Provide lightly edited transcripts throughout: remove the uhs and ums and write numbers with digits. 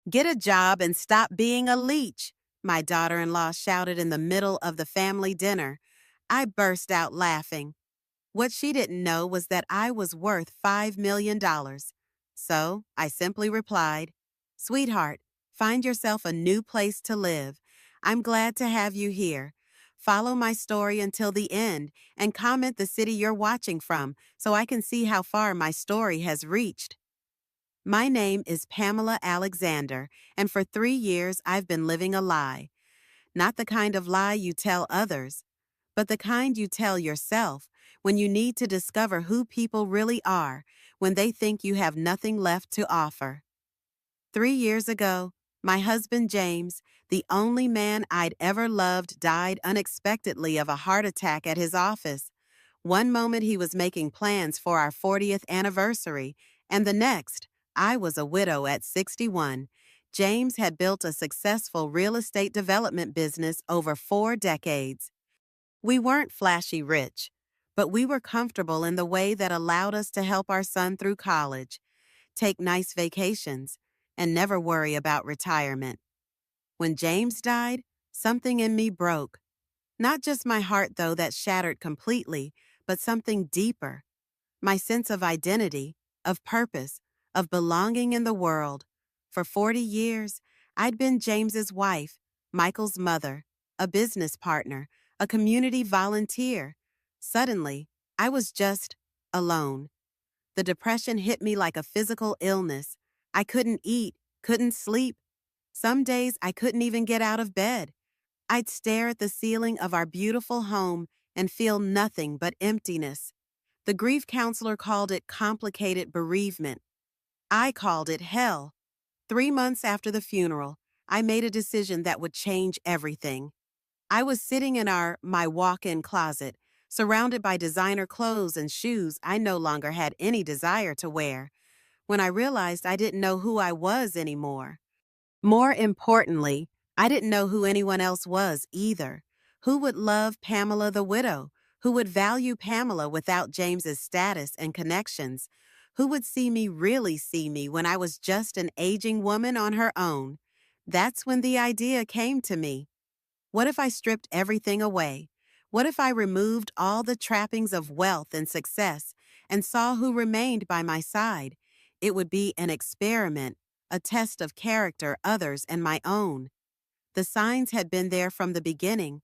Get a job and stop being a leech, my daughter-in-law shouted in the middle of the family dinner. I burst out laughing. What she didn't know was that I was worth $5 million. So I simply replied, "Sweetheart, find yourself a new place to live. I'm glad to have you here. Follow my story until the end and comment the city you're watching from so I can see how far my story has reached." My name is Pamela Alexander, and for 3 years I've been living a lie. Not the kind of lie you tell others, but the kind you tell yourself when you need to discover who people really are when they think you have nothing left to offer. 3 years ago, my husband James, the only man I'd ever loved, died unexpectedly of a heart attack at his office. One moment he was making plans for our 40th anniversary, and the next, I was a widow at 61. James had built a successful real estate development business over 4 decades. We weren't flashy rich, but we were comfortable in the way that allowed us to help our son through college, take nice vacations, and never worry about retirement. When James died, something in me broke. Not just my heart, though, that shattered completely, but something deeper. My sense of identity, of purpose, of belonging in the world. For 40 years, I'd been James's wife, Michael's mother, a business partner, a community volunteer. Suddenly, I was just alone. The depression hit me like a physical illness. I couldn't eat, couldn't sleep. Some days I couldn't even get out of bed. I'd stare at the ceiling of our beautiful home and feel nothing but emptiness. The grief counselor called it complicated bereavement. I called it hell. 3 months after the funeral, I made a decision that would change everything. I was sitting in my walk-in closet, surrounded by designer clothes and shoes I no longer had any desire to wear, when I realized I didn't know who I was anymore. More importantly, I didn't know who anyone else was either. Who would love Pamela the widow? Who would value Pamela without James's status and connections? Who would really see me when I was just an aging woman on her own? That's when the idea came to me. What if I stripped everything away? What if I removed all the trappings of wealth and success and saw who remained by my side? It would be an experiment, a test of character, others, and my own. The signs had been there from the beginning.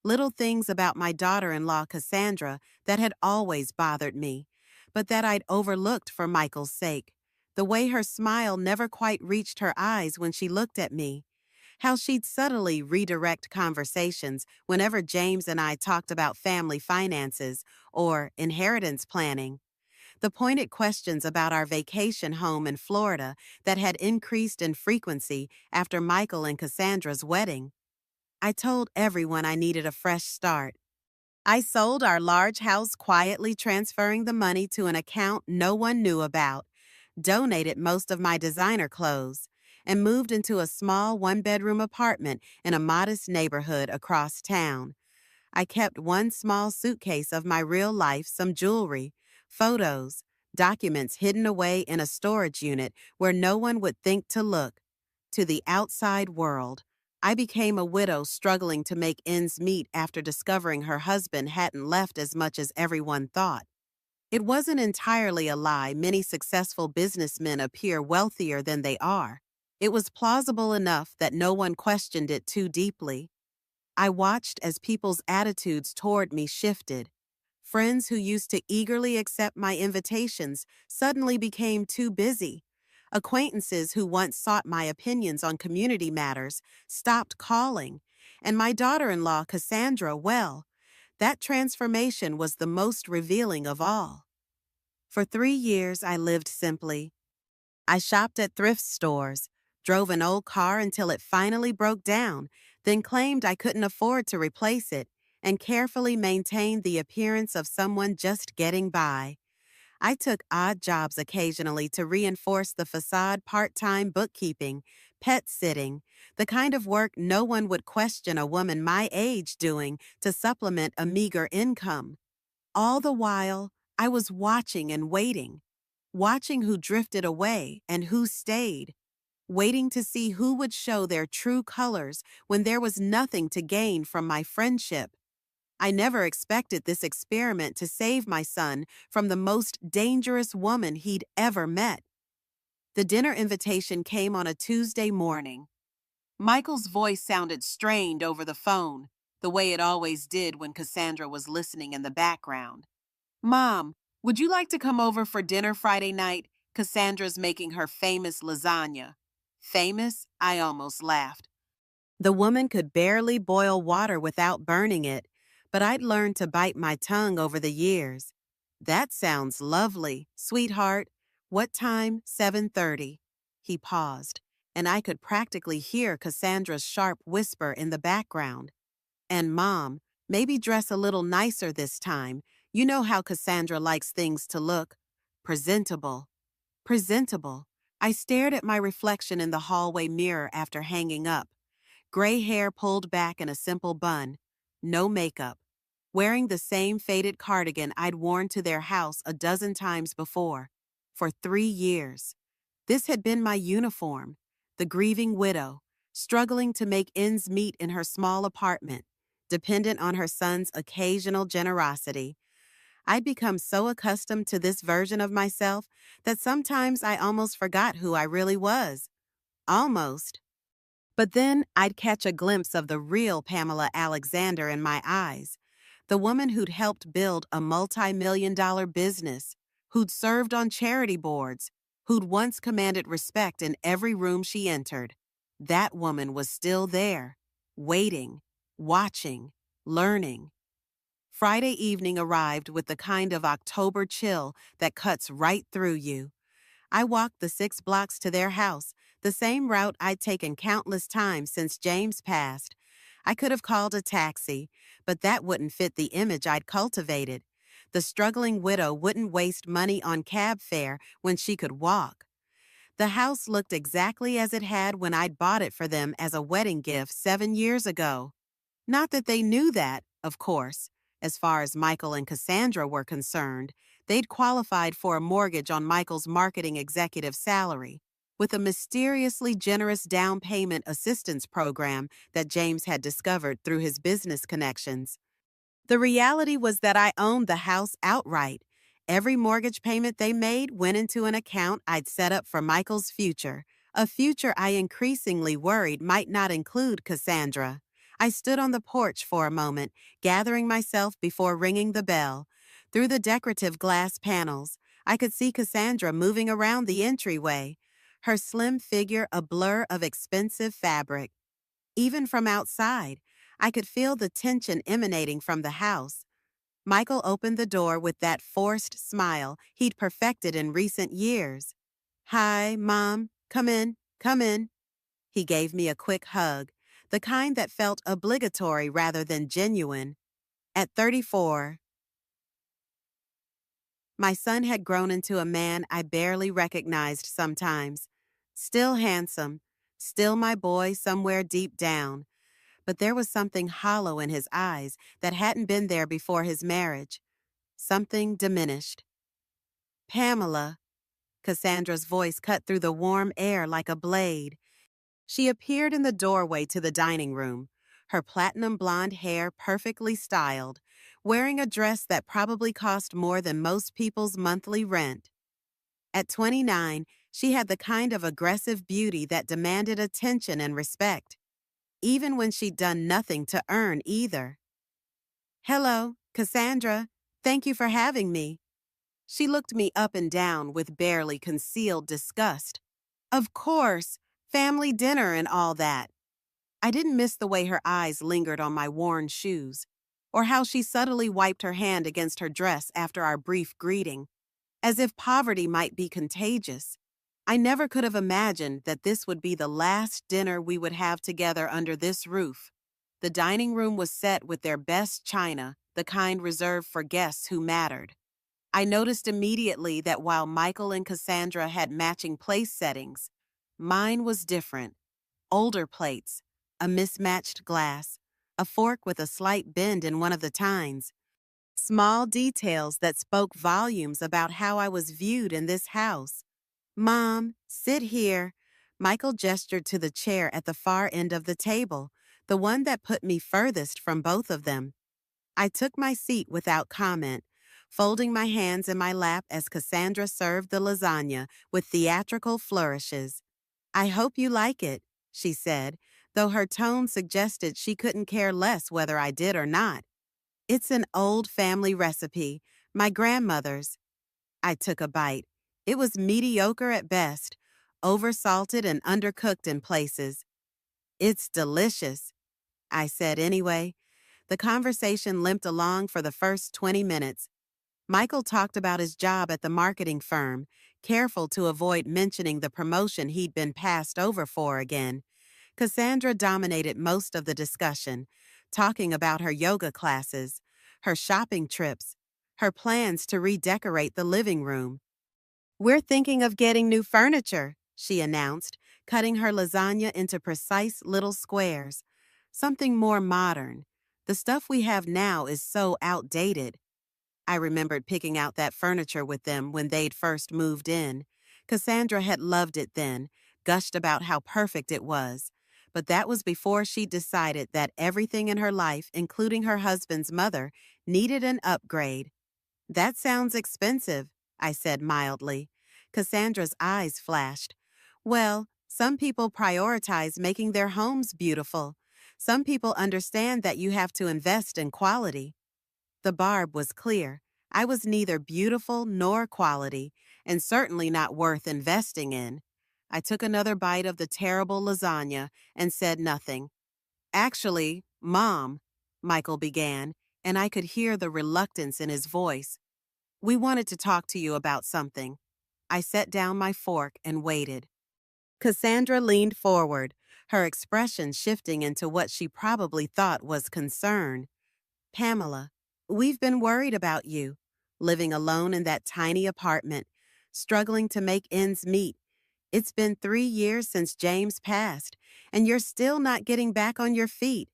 Little things about my daughter-in-law, Cassandra, that had always bothered me, but that I'd overlooked for Michael's sake. The way her smile never quite reached her eyes when she looked at me. How she'd subtly redirect conversations whenever James and I talked about family finances or inheritance planning. The pointed questions about our vacation home in Florida that had increased in frequency after Michael and Cassandra's wedding. I told everyone I needed a fresh start. I sold our large house quietly, transferring the money to an account no one knew about, donated most of my designer clothes, and moved into a small one-bedroom apartment in a modest neighborhood across town. I kept one small suitcase of my real life, some jewelry, photos, documents hidden away in a storage unit where no one would think to look. To the outside world, I became a widow struggling to make ends meet after discovering her husband hadn't left as much as everyone thought. It wasn't entirely a lie. Many successful businessmen appear wealthier than they are. It was plausible enough that no one questioned it too deeply. I watched as people's attitudes toward me shifted. Friends who used to eagerly accept my invitations suddenly became too busy. Acquaintances who once sought my opinions on community matters stopped calling. And my daughter-in-law, Cassandra, well, that transformation was the most revealing of all. For 3 years, I lived simply. I shopped at thrift stores, drove an old car until it finally broke down, then claimed I couldn't afford to replace it, and carefully maintained the appearance of someone just getting by. I took odd jobs occasionally to reinforce the facade: part-time bookkeeping, pet sitting, the kind of work no one would question a woman my age doing to supplement a meager income. All the while, I was watching and waiting, watching who drifted away and who stayed, waiting to see who would show their true colors when there was nothing to gain from my friendship. I never expected this experiment to save my son from the most dangerous woman he'd ever met. The dinner invitation came on a Tuesday morning. Michael's voice sounded strained over the phone, the way it always did when Cassandra was listening in the background. "Mom, would you like to come over for dinner Friday night? Cassandra's making her famous lasagna." Famous? I almost laughed. The woman could barely boil water without burning it, but I'd learned to bite my tongue over the years. "That sounds lovely, sweetheart. What time?" 7:30. He paused, and I could practically hear Cassandra's sharp whisper in the background. "And Mom, maybe dress a little nicer this time. You know how Cassandra likes things to look presentable." Presentable. I stared at my reflection in the hallway mirror after hanging up. Gray hair pulled back in a simple bun. No makeup. Wearing the same faded cardigan I'd worn to their house a dozen times before. For 3 years. This had been my uniform. The grieving widow, struggling to make ends meet in her small apartment, dependent on her son's occasional generosity. I'd become so accustomed to this version of myself that sometimes I almost forgot who I really was. Almost. But then I'd catch a glimpse of the real Pamela Alexander in my eyes, the woman who'd helped build a multi-million-dollar business, who'd served on charity boards, who'd once commanded respect in every room she entered. That woman was still there, waiting, watching, learning. Friday evening arrived with the kind of October chill that cuts right through you. I walked the 6 blocks to their house, the same route I'd taken countless times since James passed. I could have called a taxi, but that wouldn't fit the image I'd cultivated. The struggling widow wouldn't waste money on cab fare when she could walk. The house looked exactly as it had when I'd bought it for them as a wedding gift 7 years ago. Not that they knew that, of course. As far as Michael and Cassandra were concerned, they'd qualified for a mortgage on Michael's marketing executive salary, with a mysteriously generous down payment assistance program that James had discovered through his business connections. The reality was that I owned the house outright. Every mortgage payment they made went into an account I'd set up for Michael's future, a future I increasingly worried might not include Cassandra. I stood on the porch for a moment, gathering myself before ringing the bell. Through the decorative glass panels, I could see Cassandra moving around the entryway, her slim figure a blur of expensive fabric. Even from outside, I could feel the tension emanating from the house. Michael opened the door with that forced smile he'd perfected in recent years. "Hi, Mom. Come in, come in." He gave me a quick hug, the kind that felt obligatory rather than genuine. At 34, my son had grown into a man I barely recognized sometimes. Still handsome, still my boy somewhere deep down, but there was something hollow in his eyes that hadn't been there before his marriage. Something diminished. "Pamela," Cassandra's voice cut through the warm air like a blade. She appeared in the doorway to the dining room, her platinum blonde hair perfectly styled, wearing a dress that probably cost more than most people's monthly rent. At 29, she had the kind of aggressive beauty that demanded attention and respect, even when she'd done nothing to earn either. "Hello, Cassandra. Thank you for having me." She looked me up and down with barely concealed disgust. "Of course, family dinner and all that." I didn't miss the way her eyes lingered on my worn shoes, or how she subtly wiped her hand against her dress after our brief greeting, as if poverty might be contagious. I never could have imagined that this would be the last dinner we would have together under this roof. The dining room was set with their best china, the kind reserved for guests who mattered. I noticed immediately that while Michael and Cassandra had matching place settings, mine was different. Older plates, a mismatched glass, a fork with a slight bend in one of the tines. Small details that spoke volumes about how I was viewed in this house. "Mom, sit here." Michael gestured to the chair at the far end of the table, the one that put me furthest from both of them. I took my seat without comment, folding my hands in my lap as Cassandra served the lasagna with theatrical flourishes. "I hope you like it," she said, though her tone suggested she couldn't care less whether I did or not. "It's an old family recipe, my grandmother's." I took a bite. It was mediocre at best, oversalted and undercooked in places. "It's delicious," I said anyway. The conversation limped along for the first 20 minutes. Michael talked about his job at the marketing firm, careful to avoid mentioning the promotion he'd been passed over for again. Cassandra dominated most of the discussion, talking about her yoga classes, her shopping trips, her plans to redecorate the living room. "We're thinking of getting new furniture," she announced, cutting her lasagna into precise little squares. "Something more modern. The stuff we have now is so outdated." I remembered picking out that furniture with them when they'd first moved in. Cassandra had loved it then, gushed about how perfect it was. But that was before she decided that everything in her life, including her husband's mother, needed an upgrade. "That sounds expensive," I said mildly. Cassandra's eyes flashed. "Well, some people prioritize making their homes beautiful. Some people understand that you have to invest in quality." The barb was clear. I was neither beautiful nor quality, and certainly not worth investing in. I took another bite of the terrible lasagna and said nothing. "Actually, Mom," Michael began, and I could hear the reluctance in his voice. "We wanted to talk to you about something." I set down my fork and waited. Cassandra leaned forward, her expression shifting into what she probably thought was concern. "Pamela, we've been worried about you, living alone in that tiny apartment, struggling to make ends meet. It's been 3 years since James passed, and you're still not getting back on your feet."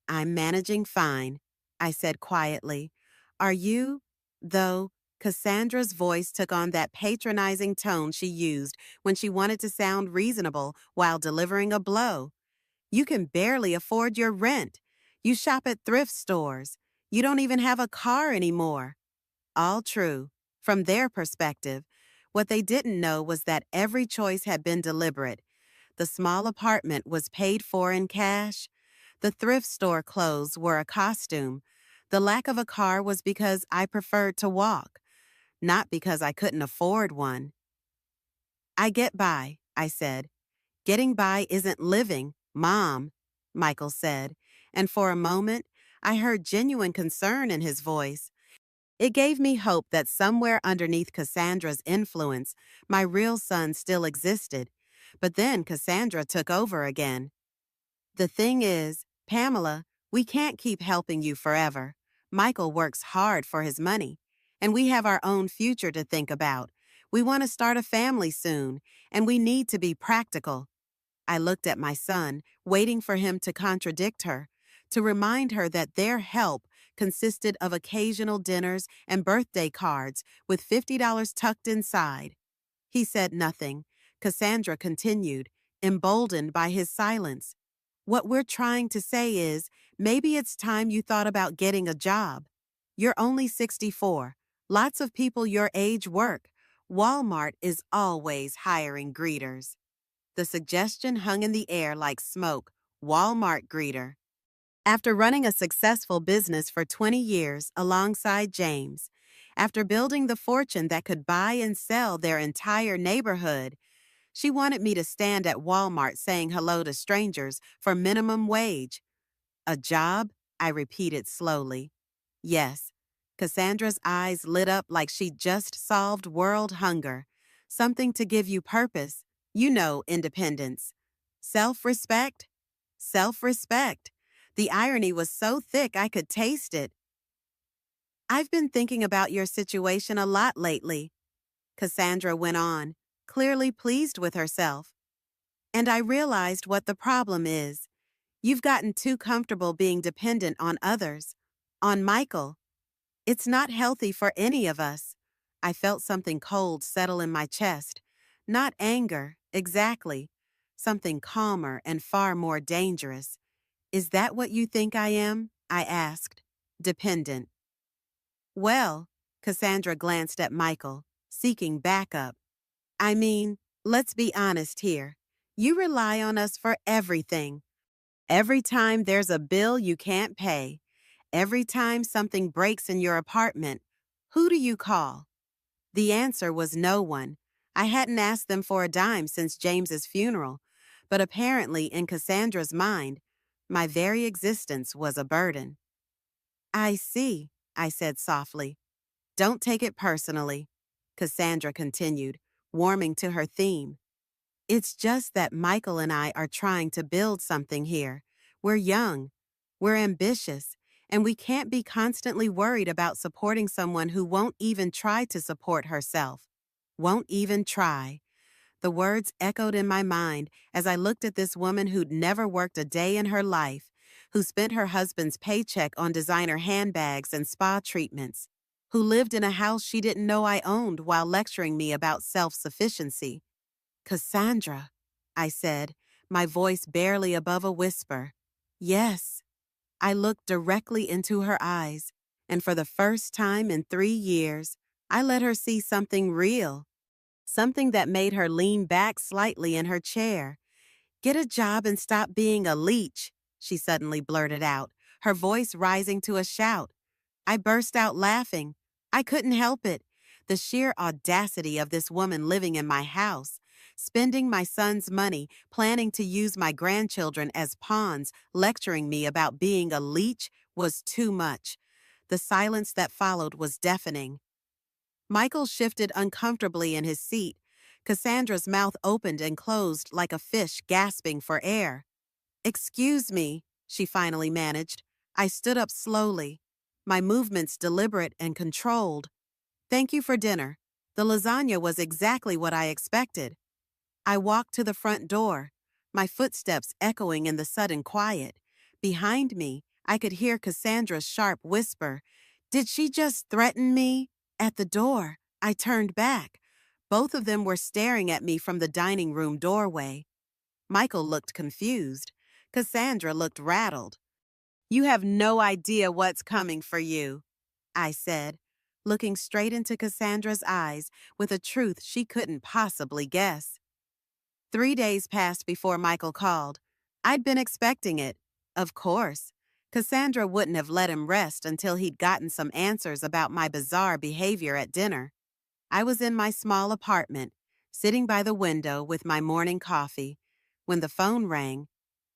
"I'm managing fine," I said quietly. "Are you, though?" Cassandra's voice took on that patronizing tone she used when she wanted to sound reasonable while delivering a blow. "You can barely afford your rent. You shop at thrift stores. You don't even have a car anymore." All true. From their perspective, what they didn't know was that every choice had been deliberate. The small apartment was paid for in cash. The thrift store clothes were a costume. The lack of a car was because I preferred to walk, not because I couldn't afford one. "I get by," I said. "Getting by isn't living, Mom," Michael said, and for a moment, I heard genuine concern in his voice. It gave me hope that somewhere underneath Cassandra's influence, my real son still existed. But then Cassandra took over again. "The thing is, Pamela, we can't keep helping you forever. Michael works hard for his money, and we have our own future to think about. We want to start a family soon, and we need to be practical." I looked at my son, waiting for him to contradict her, to remind her that their help consisted of occasional dinners and birthday cards with $50 tucked inside. He said nothing. Cassandra continued, emboldened by his silence. "What we're trying to say is, maybe it's time you thought about getting a job. You're only 64. Lots of people your age work. Walmart is always hiring greeters." The suggestion hung in the air like smoke. Walmart greeter. After running a successful business for 20 years alongside James, after building the fortune that could buy and sell their entire neighborhood, she wanted me to stand at Walmart saying hello to strangers for minimum wage. "A job?" I repeated slowly. "Yes." Cassandra's eyes lit up like she'd just solved world hunger. "Something to give you purpose. You know, independence. Self-respect?" Self-respect. The irony was so thick I could taste it. "I've been thinking about your situation a lot lately," Cassandra went on, clearly pleased with herself. "And I realized what the problem is. You've gotten too comfortable being dependent on others, on Michael. It's not healthy for any of us." I felt something cold settle in my chest. Not anger, exactly. something calmer and far more dangerous. Is that what you think I am? I asked. Dependent. Well, Cassandra glanced at Michael, seeking backup. I mean, let's be honest here. You rely on us for everything. Every time there's a bill you can't pay, every time something breaks in your apartment, who do you call? The answer was no one. I hadn't asked them for a dime since James's funeral, but apparently in Cassandra's mind, my very existence was a burden. I see, I said softly. Don't take it personally, Cassandra continued, warming to her theme. It's just that Michael and I are trying to build something here. We're young, we're ambitious, and we can't be constantly worried about supporting someone who won't even try to support herself. Won't even try. The words echoed in my mind as I looked at this woman who'd never worked a day in her life, who spent her husband's paycheck on designer handbags and spa treatments, who lived in a house she didn't know I owned while lecturing me about self-sufficiency. Cassandra, I said, my voice barely above a whisper. Yes. I looked directly into her eyes, and for the first time in 3 years, I let her see something real, something that made her lean back slightly in her chair. Get a job and stop being a leech, she suddenly blurted out, her voice rising to a shout. I burst out laughing. I couldn't help it. The sheer audacity of this woman living in my house, spending my son's money, planning to use my grandchildren as pawns, lecturing me about being a leech was too much. The silence that followed was deafening. Michael shifted uncomfortably in his seat. Cassandra's mouth opened and closed like a fish gasping for air. Excuse me, she finally managed. I stood up slowly, my movements deliberate and controlled. Thank you for dinner. The lasagna was exactly what I expected. I walked to the front door, my footsteps echoing in the sudden quiet. Behind me, I could hear Cassandra's sharp whisper, "Did she just threaten me?" At the door, I turned back. Both of them were staring at me from the dining room doorway. Michael looked confused. Cassandra looked rattled. You have no idea what's coming for you, I said, looking straight into Cassandra's eyes with a truth she couldn't possibly guess. 3 days passed before Michael called. I'd been expecting it. Of course. Cassandra wouldn't have let him rest until he'd gotten some answers about my bizarre behavior at dinner. I was in my small apartment, sitting by the window with my morning coffee, when the phone rang.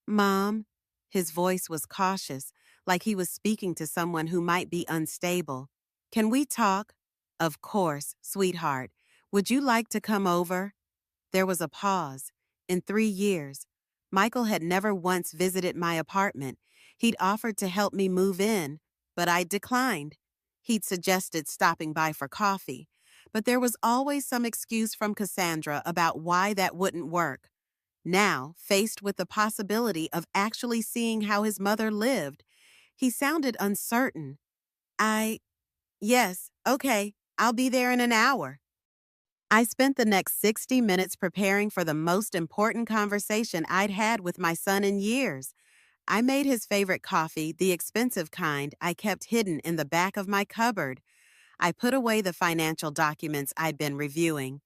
Mom? His voice was cautious, like he was speaking to someone who might be unstable. Can we talk? Of course, sweetheart. Would you like to come over? There was a pause. In 3 years, Michael had never once visited my apartment. He'd offered to help me move in, but I declined. He'd suggested stopping by for coffee, but there was always some excuse from Cassandra about why that wouldn't work. Now, faced with the possibility of actually seeing how his mother lived, he sounded uncertain. Yes, okay, I'll be there in an hour. I spent the next 60 minutes preparing for the most important conversation I'd had with my son in years. I made his favorite coffee, the expensive kind I kept hidden in the back of my cupboard. I put away the financial documents I'd been reviewing.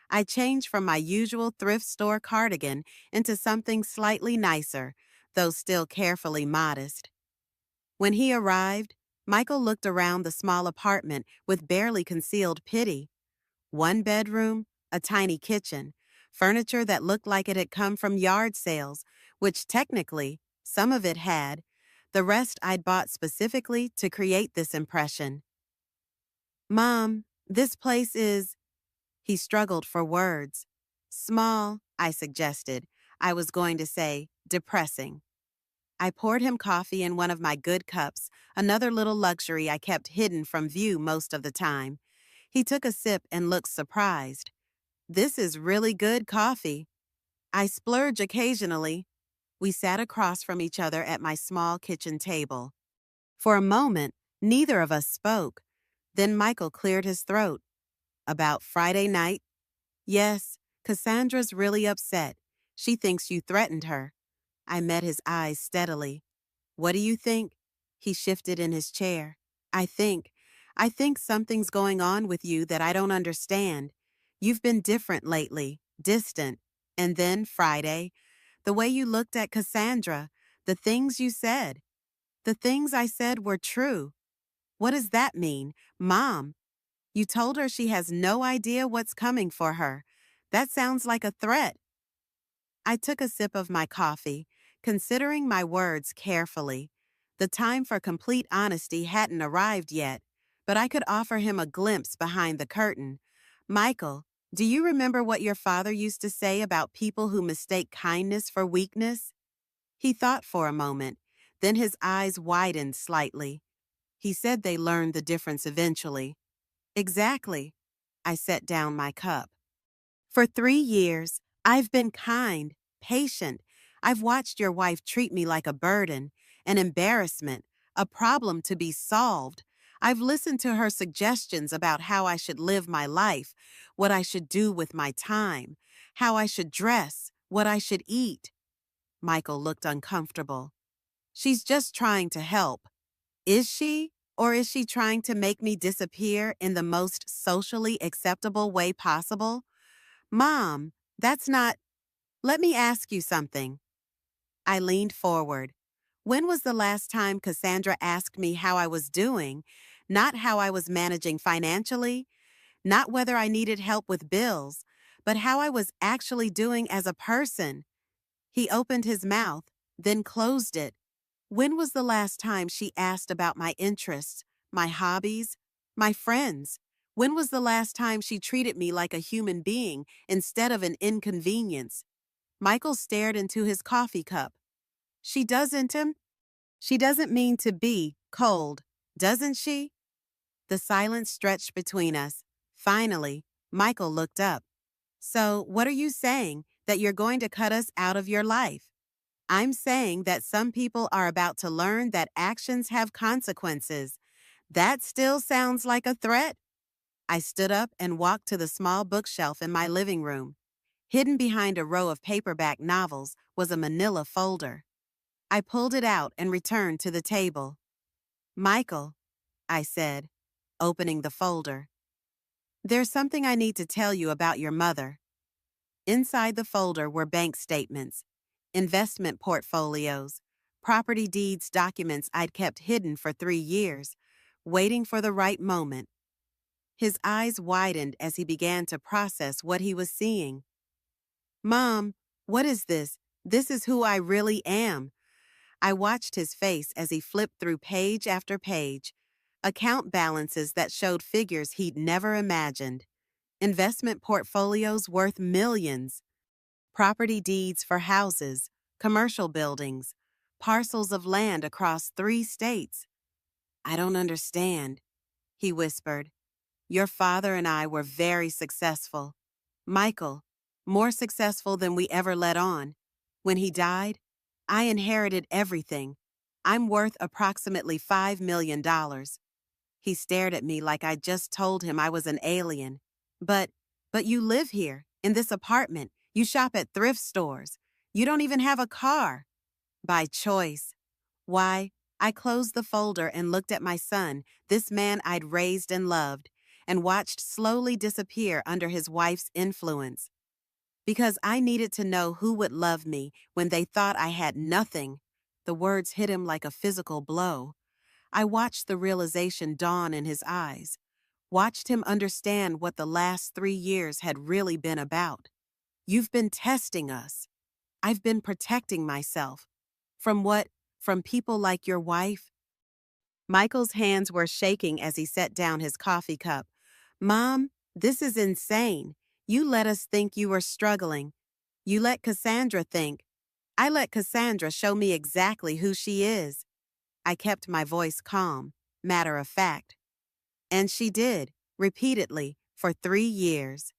I changed from my usual thrift store cardigan into something slightly nicer, though still carefully modest. When he arrived, Michael looked around the small apartment with barely concealed pity. 1 bedroom, a tiny kitchen, furniture that looked like it had come from yard sales, which technically, some of it had. The rest I'd bought specifically to create this impression. Mom, this place is... He struggled for words. Small, I suggested. I was going to say, depressing. I poured him coffee in one of my good cups, another little luxury I kept hidden from view most of the time. He took a sip and looked surprised. This is really good coffee. I splurge occasionally. We sat across from each other at my small kitchen table. For a moment, neither of us spoke. Then Michael cleared his throat. About Friday night? Yes, Cassandra's really upset. She thinks you threatened her." I met his eyes steadily. "What do you think?" He shifted in his chair. I think, I think something's going on with you that I don't understand. You've been different lately, distant. And then, Friday, the way you looked at Cassandra, the things you said. The things I said were true. What does that mean? Mom, you told her she has no idea what's coming for her. That sounds like a threat." I took a sip of my coffee, considering my words carefully. The time for complete honesty hadn't arrived yet, but I could offer him a glimpse behind the curtain. "Michael, do you remember what your father used to say about people who mistake kindness for weakness?" He thought for a moment, then his eyes widened slightly. He said they learned the difference eventually. "Exactly." I set down my cup. "For 3 years, I've been kind, patient. I've watched your wife treat me like a burden, an embarrassment, a problem to be solved. I've listened to her suggestions about how I should live my life, what I should do with my time, how I should dress, what I should eat." Michael looked uncomfortable. "She's just trying to help. Is she? Or is she trying to make me disappear in the most socially acceptable way possible? Mom, that's not. Let me ask you something." I leaned forward. When was the last time Cassandra asked me how I was doing, not how I was managing financially, not whether I needed help with bills, but how I was actually doing as a person? He opened his mouth, then closed it. When was the last time she asked about my interests, my hobbies, my friends? When was the last time she treated me like a human being instead of an inconvenience? Michael stared into his coffee cup. "She doesn't him? She doesn't mean to be cold, doesn't she?" The silence stretched between us. Finally, Michael looked up. "So, what are you saying? That you're going to cut us out of your life?" "I'm saying that some people are about to learn that actions have consequences. That still sounds like a threat?" I stood up and walked to the small bookshelf in my living room. Hidden behind a row of paperback novels was a manila folder. I pulled it out and returned to the table. "Michael," I said, opening the folder, "there's something I need to tell you about your mother." Inside the folder were bank statements, investment portfolios, property deeds documents I'd kept hidden for 3 years, waiting for the right moment. His eyes widened as he began to process what he was seeing. "Mom, what is this? This is who I really am." I watched his face as he flipped through page after page, account balances that showed figures he'd never imagined, investment portfolios worth millions, property deeds for houses, commercial buildings, parcels of land across 3 states. "I don't understand," he whispered. "Your father and I were very successful. Michael, more successful than we ever let on. When he died, I inherited everything. I'm worth approximately $5 million. He stared at me like I'd just told him I was an alien. But you live here, in this apartment. You shop at thrift stores. You don't even have a car." "By choice." Why, I closed the folder and looked at my son, this man I'd raised and loved, and watched slowly disappear under his wife's influence. Because I needed to know who would love me when they thought I had nothing. The words hit him like a physical blow. I watched the realization dawn in his eyes, watched him understand what the last 3 years had really been about. "You've been testing us. I've been protecting myself. From what? From people like your wife?" Michael's hands were shaking as he set down his coffee cup. "Mom, this is insane. You let us think you were struggling. You let Cassandra think. I let Cassandra show me exactly who she is." I kept my voice calm, matter of fact. "And she did, repeatedly, for 3 years.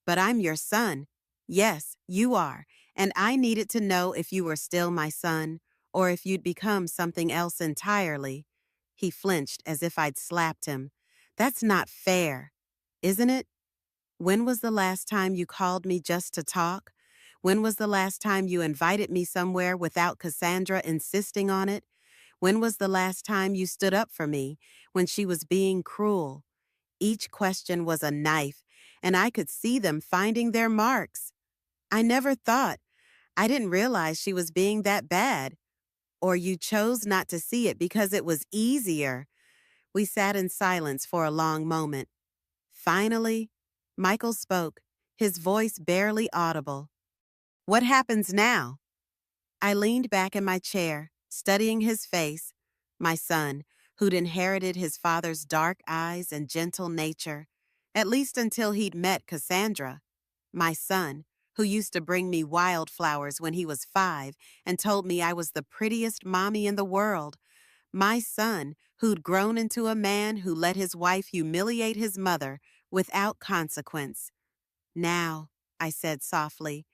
But I'm your son. Yes, you are. And I needed to know if you were still my son, or if you'd become something else entirely." He flinched as if I'd slapped him. "That's not fair, isn't it? When was the last time you called me just to talk? When was the last time you invited me somewhere without Cassandra insisting on it? When was the last time you stood up for me when she was being cruel? Each question was a knife, and I could see them finding their marks. I never thought. I didn't realize she was being that bad. Or you chose not to see it because it was easier. We sat in silence for a long moment. Finally, Michael spoke, his voice barely audible. What happens now? I leaned back in my chair, studying his face, my son, who'd inherited his father's dark eyes and gentle nature, at least until he'd met Cassandra. My son, who used to bring me wildflowers when he was 5 and told me I was the prettiest mommy in the world. My son, who'd grown into a man who let his wife humiliate his mother without consequence. Now, I said softly,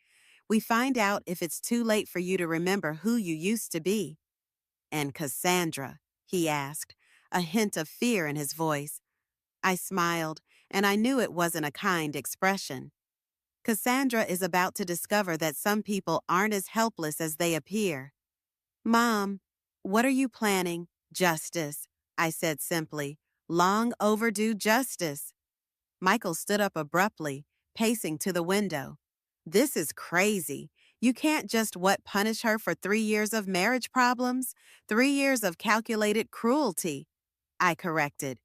we find out if it's too late for you to remember who you used to be. And Cassandra, he asked, a hint of fear in his voice. I smiled, and I knew it wasn't a kind expression. Cassandra is about to discover that some people aren't as helpless as they appear. Mom, what are you planning? Justice, I said simply. Long overdue justice. Michael stood up abruptly, pacing to the window. This is crazy. You can't just punish her for 3 years of marriage problems? 3 years of calculated cruelty, I corrected.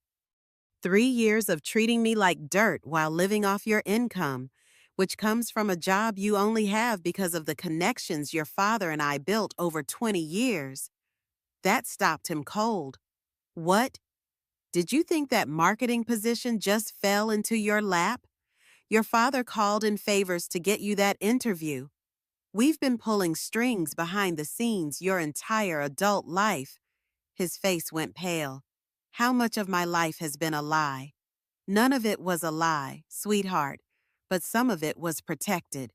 3 years of treating me like dirt while living off your income, which comes from a job you only have because of the connections your father and I built over 20 years. That stopped him cold. What? Did you think that marketing position just fell into your lap? Your father called in favors to get you that interview. We've been pulling strings behind the scenes your entire adult life. His face went pale. How much of my life has been a lie? None of it was a lie, sweetheart, but some of it was protected.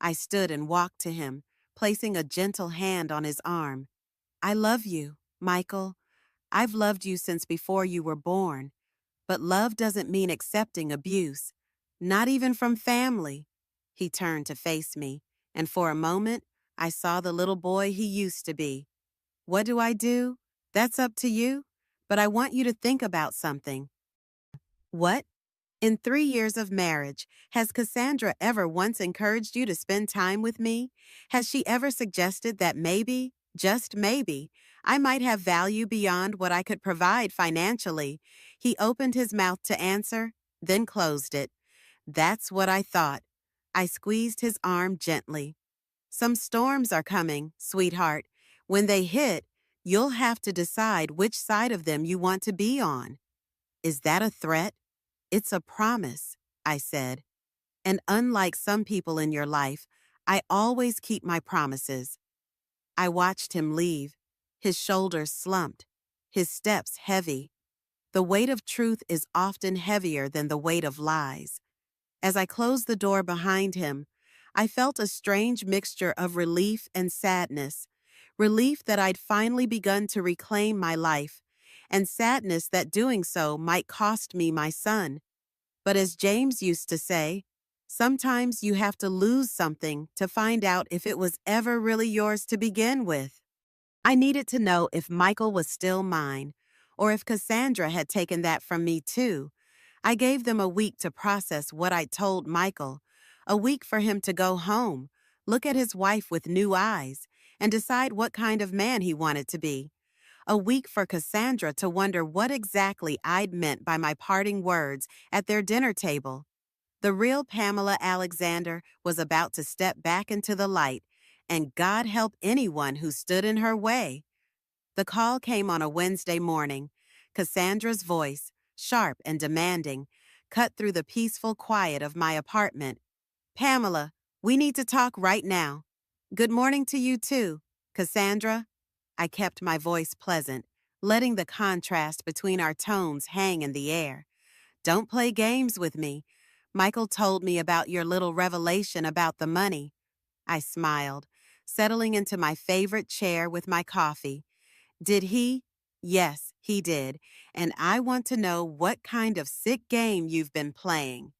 I stood and walked to him, placing a gentle hand on his arm. I love you, Michael. I've loved you since before you were born. But love doesn't mean accepting abuse, not even from family. He turned to face me, and for a moment, I saw the little boy he used to be. What do I do? That's up to you, but I want you to think about something. What? In 3 years of marriage, has Cassandra ever once encouraged you to spend time with me? Has she ever suggested that maybe, just maybe, I might have value beyond what I could provide financially? He opened his mouth to answer, then closed it. That's what I thought. I squeezed his arm gently. Some storms are coming, sweetheart. When they hit, you'll have to decide which side of them you want to be on. Is that a threat? It's a promise, I said. And unlike some people in your life, I always keep my promises. I watched him leave, his shoulders slumped, his steps heavy. The weight of truth is often heavier than the weight of lies. As I closed the door behind him, I felt a strange mixture of relief and sadness. Relief that I'd finally begun to reclaim my life, and sadness that doing so might cost me my son. But as James used to say, sometimes you have to lose something to find out if it was ever really yours to begin with. I needed to know if Michael was still mine, or if Cassandra had taken that from me too. I gave them a week to process what I'd told Michael, a week for him to go home, look at his wife with new eyes, and decide what kind of man he wanted to be. A week for Cassandra to wonder what exactly I'd meant by my parting words at their dinner table. The real Pamela Alexander was about to step back into the light, and God help anyone who stood in her way. The call came on a Wednesday morning. Cassandra's voice, sharp and demanding, cut through the peaceful quiet of my apartment. Pamela, we need to talk right now. Good morning to you too, Cassandra. I kept my voice pleasant, letting the contrast between our tones hang in the air. Don't play games with me. Michael told me about your little revelation about the money. I smiled, settling into my favorite chair with my coffee. Did he? Yes, he did. And I want to know what kind of sick game you've been playing.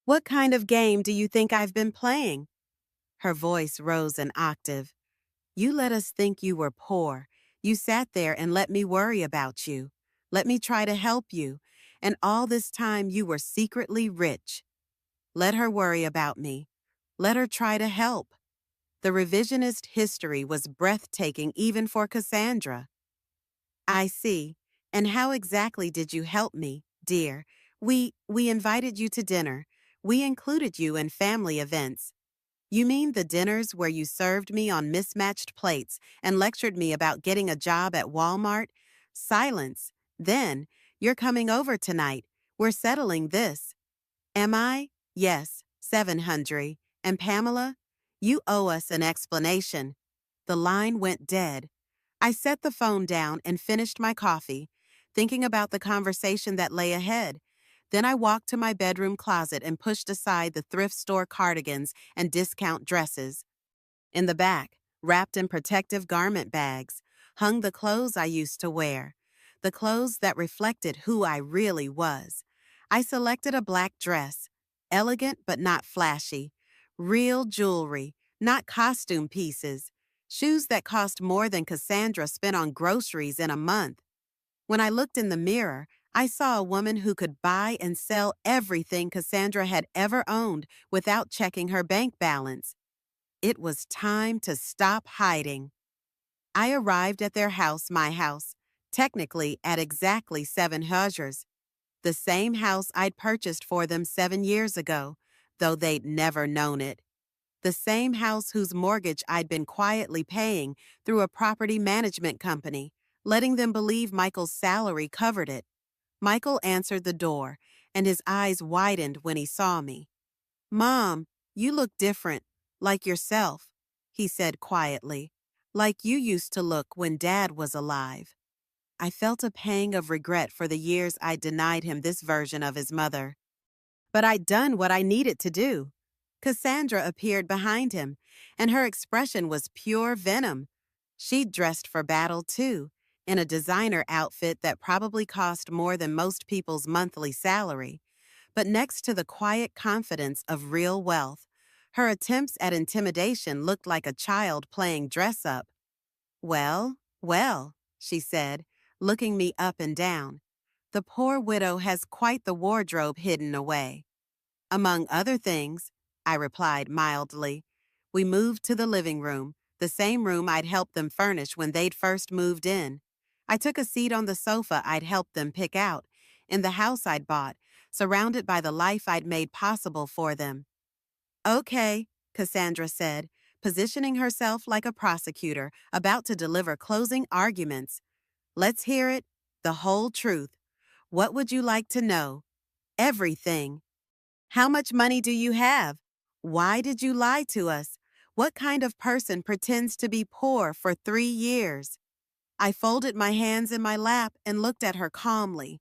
What kind of game do you think I've been playing? Her voice rose an octave. You let us think you were poor. You sat there and let me worry about you. Let me try to help you. And all this time you were secretly rich. Let her worry about me. Let her try to help. The revisionist history was breathtaking even for Cassandra. I see. And how exactly did you help me, dear? We invited you to dinner. We included you in family events. You mean the dinners where you served me on mismatched plates and lectured me about getting a job at Walmart? Silence. Then, you're coming over tonight. We're settling this. Am I? Yes, 700. And Pamela? You owe us an explanation. The line went dead. I set the phone down and finished my coffee, thinking about the conversation that lay ahead. Then I walked to my bedroom closet and pushed aside the thrift store cardigans and discount dresses. In the back, wrapped in protective garment bags, hung the clothes I used to wear, the clothes that reflected who I really was. I selected a black dress, elegant but not flashy, real jewelry, not costume pieces, shoes that cost more than Cassandra spent on groceries in a month. When I looked in the mirror, I saw a woman who could buy and sell everything Cassandra had ever owned without checking her bank balance. It was time to stop hiding. I arrived at their house, my house, technically at exactly 700, the same house I'd purchased for them 7 years ago, though they'd never known it. The same house whose mortgage I'd been quietly paying through a property management company, letting them believe Michael's salary covered it. Michael answered the door, and his eyes widened when he saw me. Mom, you look different, like yourself, he said quietly, like you used to look when Dad was alive. I felt a pang of regret for the years I'd denied him this version of his mother. But I'd done what I needed to do. Cassandra appeared behind him, and her expression was pure venom. She'd dressed for battle, too, in a designer outfit that probably cost more than most people's monthly salary. But next to the quiet confidence of real wealth, her attempts at intimidation looked like a child playing dress-up. Well, well, she said, looking me up and down. The poor widow has quite the wardrobe hidden away. Among other things, I replied mildly. We moved to the living room, the same room I'd helped them furnish when they'd first moved in. I took a seat on the sofa I'd helped them pick out, in the house I'd bought, surrounded by the life I'd made possible for them. Okay, Cassandra said, positioning herself like a prosecutor about to deliver closing arguments. Let's hear it, the whole truth. What would you like to know? Everything. How much money do you have? Why did you lie to us? What kind of person pretends to be poor for 3 years? I folded my hands in my lap and looked at her calmly.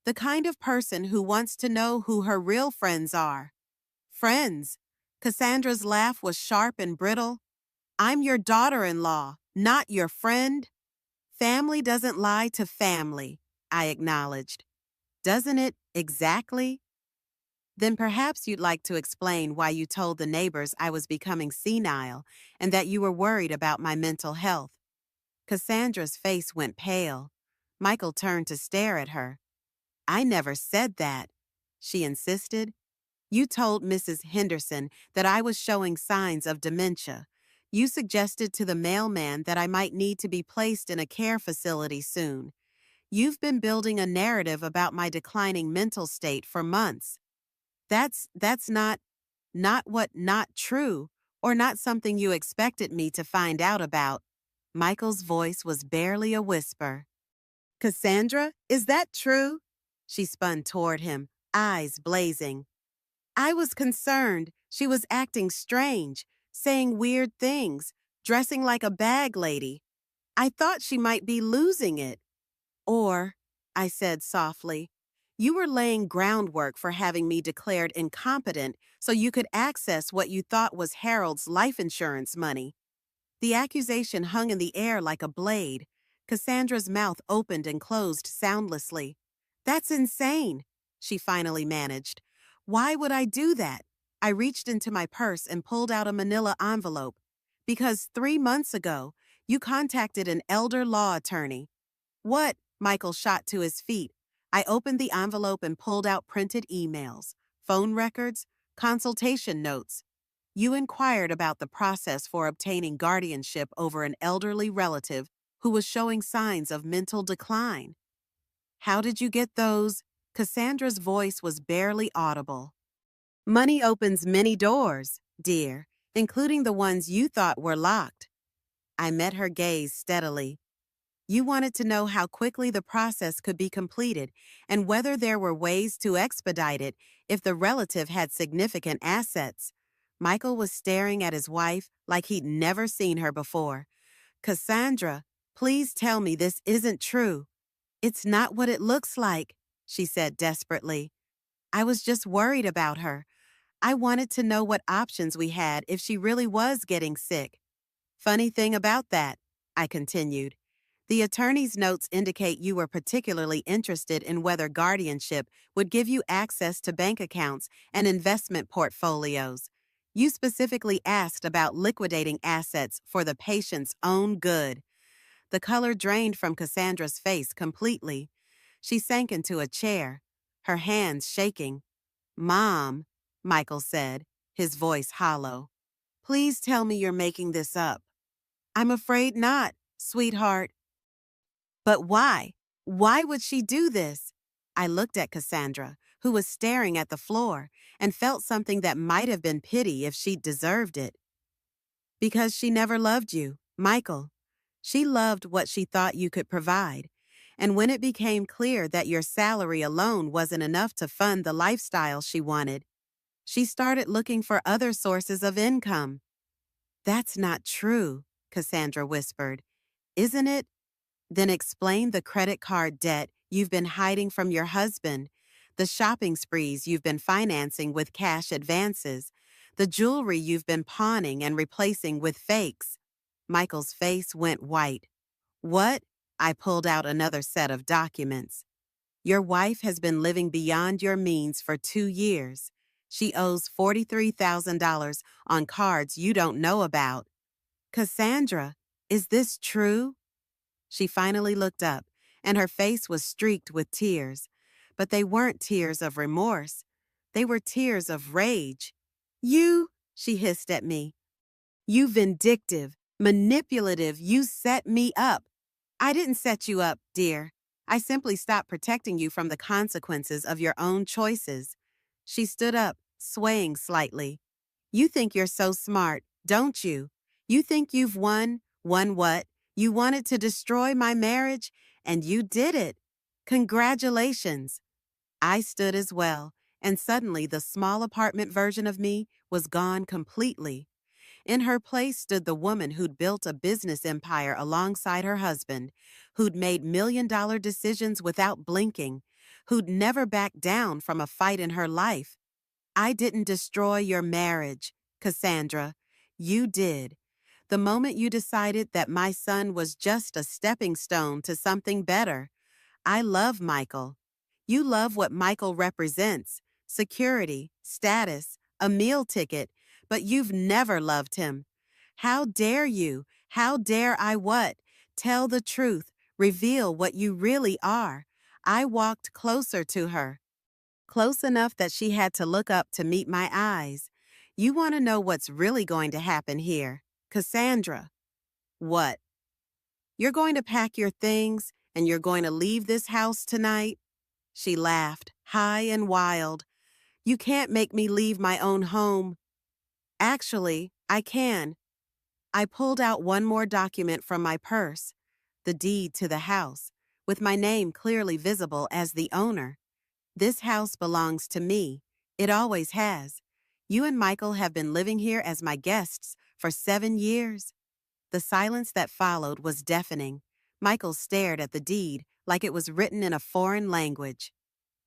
The kind of person who wants to know who her real friends are. Friends. Cassandra's laugh was sharp and brittle. I'm your daughter-in-law, not your friend. Family doesn't lie to family, I acknowledged. Doesn't it exactly? Then perhaps you'd like to explain why you told the neighbors I was becoming senile and that you were worried about my mental health. Cassandra's face went pale. Michael turned to stare at her. I never said that, she insisted. You told Mrs. Henderson that I was showing signs of dementia. You suggested to the mailman that I might need to be placed in a care facility soon. You've been building a narrative about my declining mental state for months. That's not true, or not something you expected me to find out about. Michael's voice was barely a whisper. Cassandra, is that true? She spun toward him, eyes blazing. I was concerned. She was acting strange, saying weird things, dressing like a bag lady. I thought she might be losing it. Or, I said softly, you were laying groundwork for having me declared incompetent so you could access what you thought was Harold's life insurance money. The accusation hung in the air like a blade. Cassandra's mouth opened and closed soundlessly. That's insane, she finally managed. Why would I do that? I reached into my purse and pulled out a manila envelope. Because 3 months ago, you contacted an elder law attorney. What? Michael shot to his feet. I opened the envelope and pulled out printed emails, phone records, consultation notes. You inquired about the process for obtaining guardianship over an elderly relative who was showing signs of mental decline. How did you get those? Cassandra's voice was barely audible. Money opens many doors, dear, including the ones you thought were locked. I met her gaze steadily. You wanted to know how quickly the process could be completed and whether there were ways to expedite it if the relative had significant assets. Michael was staring at his wife like he'd never seen her before. Cassandra, please tell me this isn't true. It's not what it looks like, she said desperately. I was just worried about her. I wanted to know what options we had if she really was getting sick. Funny thing about that, I continued. The attorney's notes indicate you were particularly interested in whether guardianship would give you access to bank accounts and investment portfolios. You specifically asked about liquidating assets for the patient's own good. The color drained from Cassandra's face completely. She sank into a chair, her hands shaking. Mom, Michael said, his voice hollow. Please tell me you're making this up. I'm afraid not, sweetheart. But why? Why would she do this? I looked at Cassandra, who was staring at the floor, and felt something that might have been pity if she'd deserved it. Because she never loved you, Michael. She loved what she thought you could provide. And when it became clear that your salary alone wasn't enough to fund the lifestyle she wanted, she started looking for other sources of income. That's not true, Cassandra whispered. Isn't it? Then explain the credit card debt you've been hiding from your husband, the shopping sprees you've been financing with cash advances, the jewelry you've been pawning and replacing with fakes. Michael's face went white. What? I pulled out another set of documents. Your wife has been living beyond your means for 2 years. She owes $43,000 on cards you don't know about. Cassandra, is this true? She finally looked up, and her face was streaked with tears. But they weren't tears of remorse. They were tears of rage. You, she hissed at me. You vindictive, manipulative, you set me up. I didn't set you up, dear. I simply stopped protecting you from the consequences of your own choices. She stood up, swaying slightly. You think you're so smart, don't you? You think you've won? Won what? You wanted to destroy my marriage, and you did it. Congratulations. I stood as well, and suddenly the small apartment version of me was gone completely. In her place stood the woman who'd built a business empire alongside her husband, who'd made million-dollar decisions without blinking, who'd never backed down from a fight in her life. I didn't destroy your marriage, Cassandra. You did. The moment you decided that my son was just a stepping stone to something better. I love Michael. You love what Michael represents, security, status, a meal ticket, but you've never loved him. How dare you? How dare I what? Tell the truth. Reveal what you really are. I walked closer to her. Close enough that she had to look up to meet my eyes. You want to know what's really going to happen here? Cassandra. What? You're going to pack your things and you're going to leave this house tonight? She laughed, high and wild. You can't make me leave my own home. Actually, I can. I pulled out one more document from my purse, the deed to the house, with my name clearly visible as the owner. This house belongs to me. It always has. You and Michael have been living here as my guests for 7 years. The silence that followed was deafening. Michael stared at the deed like it was written in a foreign language.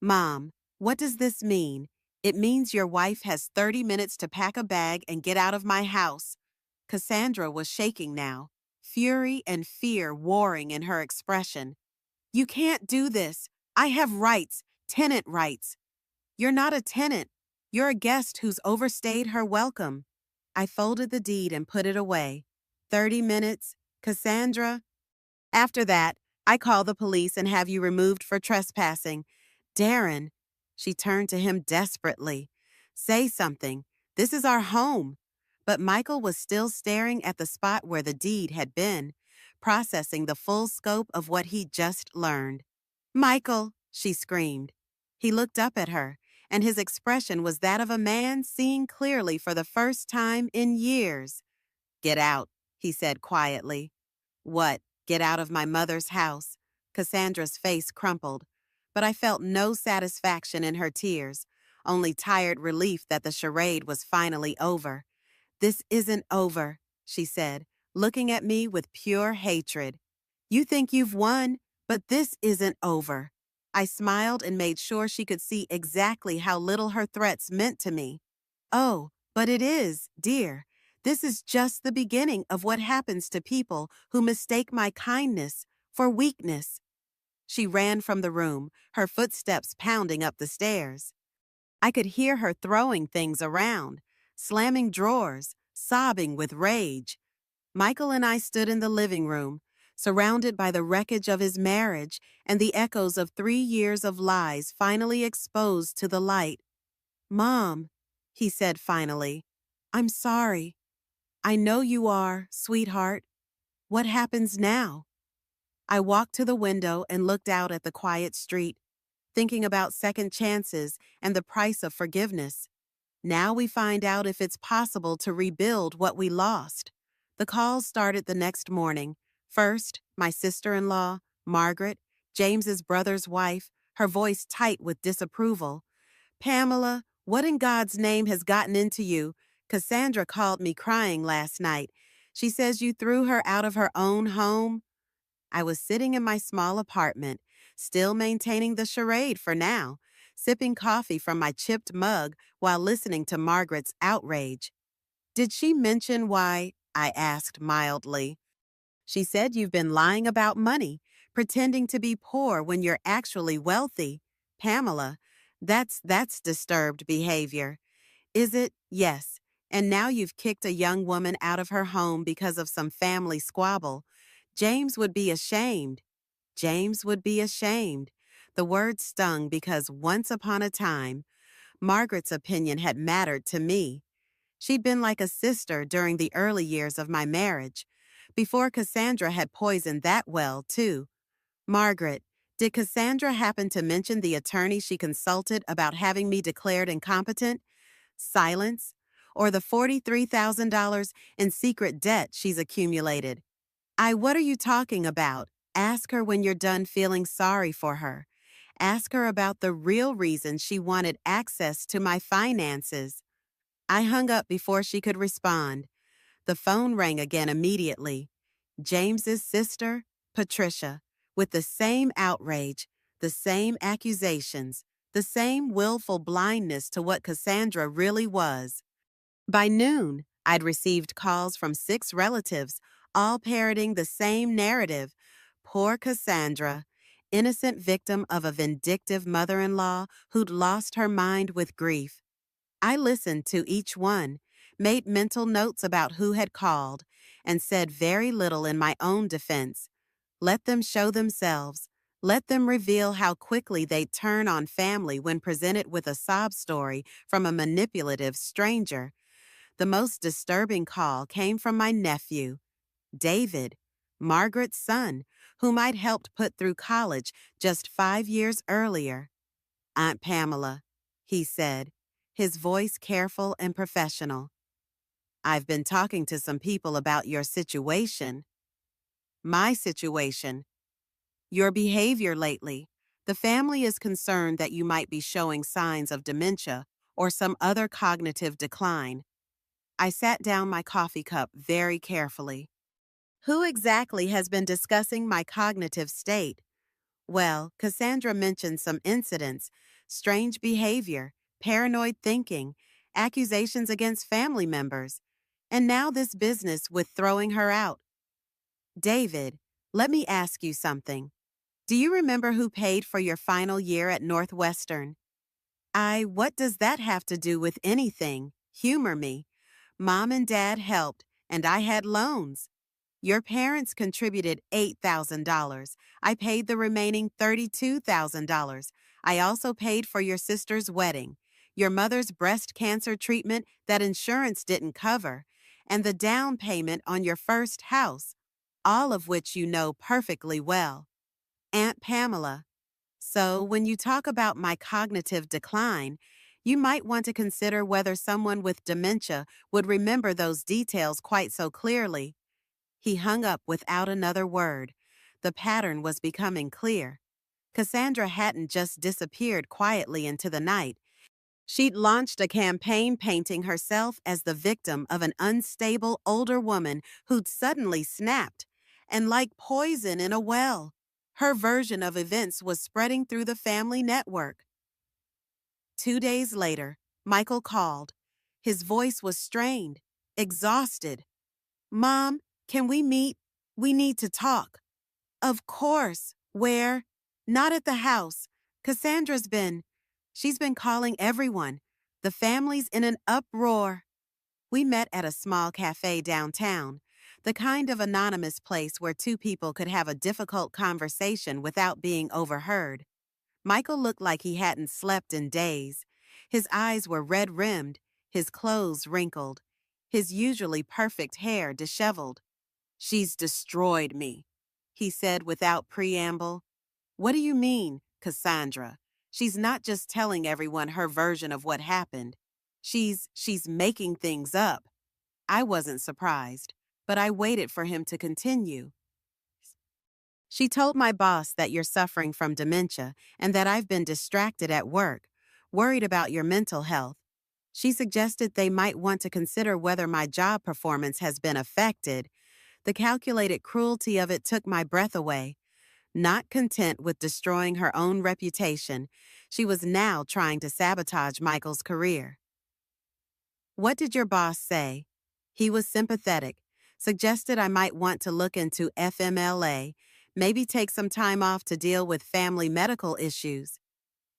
Mom, what does this mean? It means your wife has 30 minutes to pack a bag and get out of my house. Cassandra was shaking now, fury and fear warring in her expression. You can't do this. I have rights, tenant rights. You're not a tenant. You're a guest who's overstayed her welcome. I folded the deed and put it away. 30 minutes? Cassandra? After that, I call the police and have you removed for trespassing. Darren, she turned to him desperately. Say something. This is our home. But Michael was still staring at the spot where the deed had been, processing the full scope of what he'd just learned. Michael, she screamed. He looked up at her, and his expression was that of a man seeing clearly for the first time in years. Get out, he said quietly. What? Get out of my mother's house? Cassandra's face crumpled, but I felt no satisfaction in her tears, only tired relief that the charade was finally over. This isn't over, she said, looking at me with pure hatred. You think you've won, but this isn't over. I smiled and made sure she could see exactly how little her threats meant to me. Oh, but it is, dear. This is just the beginning of what happens to people who mistake my kindness for weakness. She ran from the room, her footsteps pounding up the stairs. I could hear her throwing things around, slamming drawers, sobbing with rage. Michael and I stood in the living room, surrounded by the wreckage of his marriage and the echoes of 3 years of lies finally exposed to the light. Mom, he said finally, I'm sorry. I know you are, sweetheart. What happens now? I walked to the window and looked out at the quiet street, thinking about second chances and the price of forgiveness. Now we find out if it's possible to rebuild what we lost. The calls started the next morning. First, my sister-in-law, Margaret, James's brother's wife, her voice tight with disapproval. Pamela, what in God's name has gotten into you? Cassandra called me crying last night. She says you threw her out of her own home. I was sitting in my small apartment, still maintaining the charade for now, sipping coffee from my chipped mug while listening to Margaret's outrage. Did she mention why? I asked mildly. She said you've been lying about money, pretending to be poor when you're actually wealthy. Pamela, that's disturbed behavior. Is it? Yes. And now you've kicked a young woman out of her home because of some family squabble. James would be ashamed. James would be ashamed. The word stung because once upon a time, Margaret's opinion had mattered to me. She'd been like a sister during the early years of my marriage, before Cassandra had poisoned that well, too. Margaret, did Cassandra happen to mention the attorney she consulted about having me declared incompetent? Silence? Or the $43,000 in secret debt she's accumulated? What are you talking about? Ask her when you're done feeling sorry for her. Ask her about the real reason she wanted access to my finances. I hung up before she could respond. The phone rang again immediately. James's sister, Patricia, with the same outrage, the same accusations, the same willful blindness to what Cassandra really was. By noon, I'd received calls from 6 relatives, all parroting the same narrative. Poor Cassandra, innocent victim of a vindictive mother-in-law who'd lost her mind with grief. I listened to each one, made mental notes about who had called, and said very little in my own defense. Let them show themselves. Let them reveal how quickly they'd turn on family when presented with a sob story from a manipulative stranger. The most disturbing call came from my nephew, David, Margaret's son, whom I'd helped put through college just 5 years earlier. Aunt Pamela, he said, his voice careful and professional. I've been talking to some people about your situation. My situation. Your behavior lately. The family is concerned that you might be showing signs of dementia or some other cognitive decline. I sat down my coffee cup very carefully. Who exactly has been discussing my cognitive state? Well, Cassandra mentioned some incidents, strange behavior, paranoid thinking, accusations against family members, and now this business with throwing her out. David, let me ask you something. Do you remember who paid for your final year at Northwestern? What does that have to do with anything? Humor me. Mom and Dad helped, and I had loans. Your parents contributed $8,000. I paid the remaining $32,000. I also paid for your sister's wedding, your mother's breast cancer treatment that insurance didn't cover, and the down payment on your first house, all of which you know perfectly well. Aunt Pamela. So, when you talk about my cognitive decline, you might want to consider whether someone with dementia would remember those details quite so clearly. He hung up without another word. The pattern was becoming clear. Cassandra hadn't just disappeared quietly into the night. She'd launched a campaign painting herself as the victim of an unstable older woman who'd suddenly snapped. And like poison in a well, her version of events was spreading through the family network. 2 days later, Michael called. His voice was strained, exhausted. Mom, can we meet? We need to talk. Of course. Where? Not at the house. She's been calling everyone. The family's in an uproar. We met at a small cafe downtown, the kind of anonymous place where two people could have a difficult conversation without being overheard. Michael looked like he hadn't slept in days. His eyes were red-rimmed, his clothes wrinkled, his usually perfect hair disheveled. She's destroyed me, he said without preamble. What do you mean, Cassandra? She's not just telling everyone her version of what happened. She's making things up. I wasn't surprised, but I waited for him to continue. She told my boss that you're suffering from dementia and that I've been distracted at work, worried about your mental health. She suggested they might want to consider whether my job performance has been affected. The calculated cruelty of it took my breath away. Not content with destroying her own reputation, she was now trying to sabotage Michael's career. What did your boss say? He was sympathetic, suggested I might want to look into FMLA, maybe take some time off to deal with family medical issues.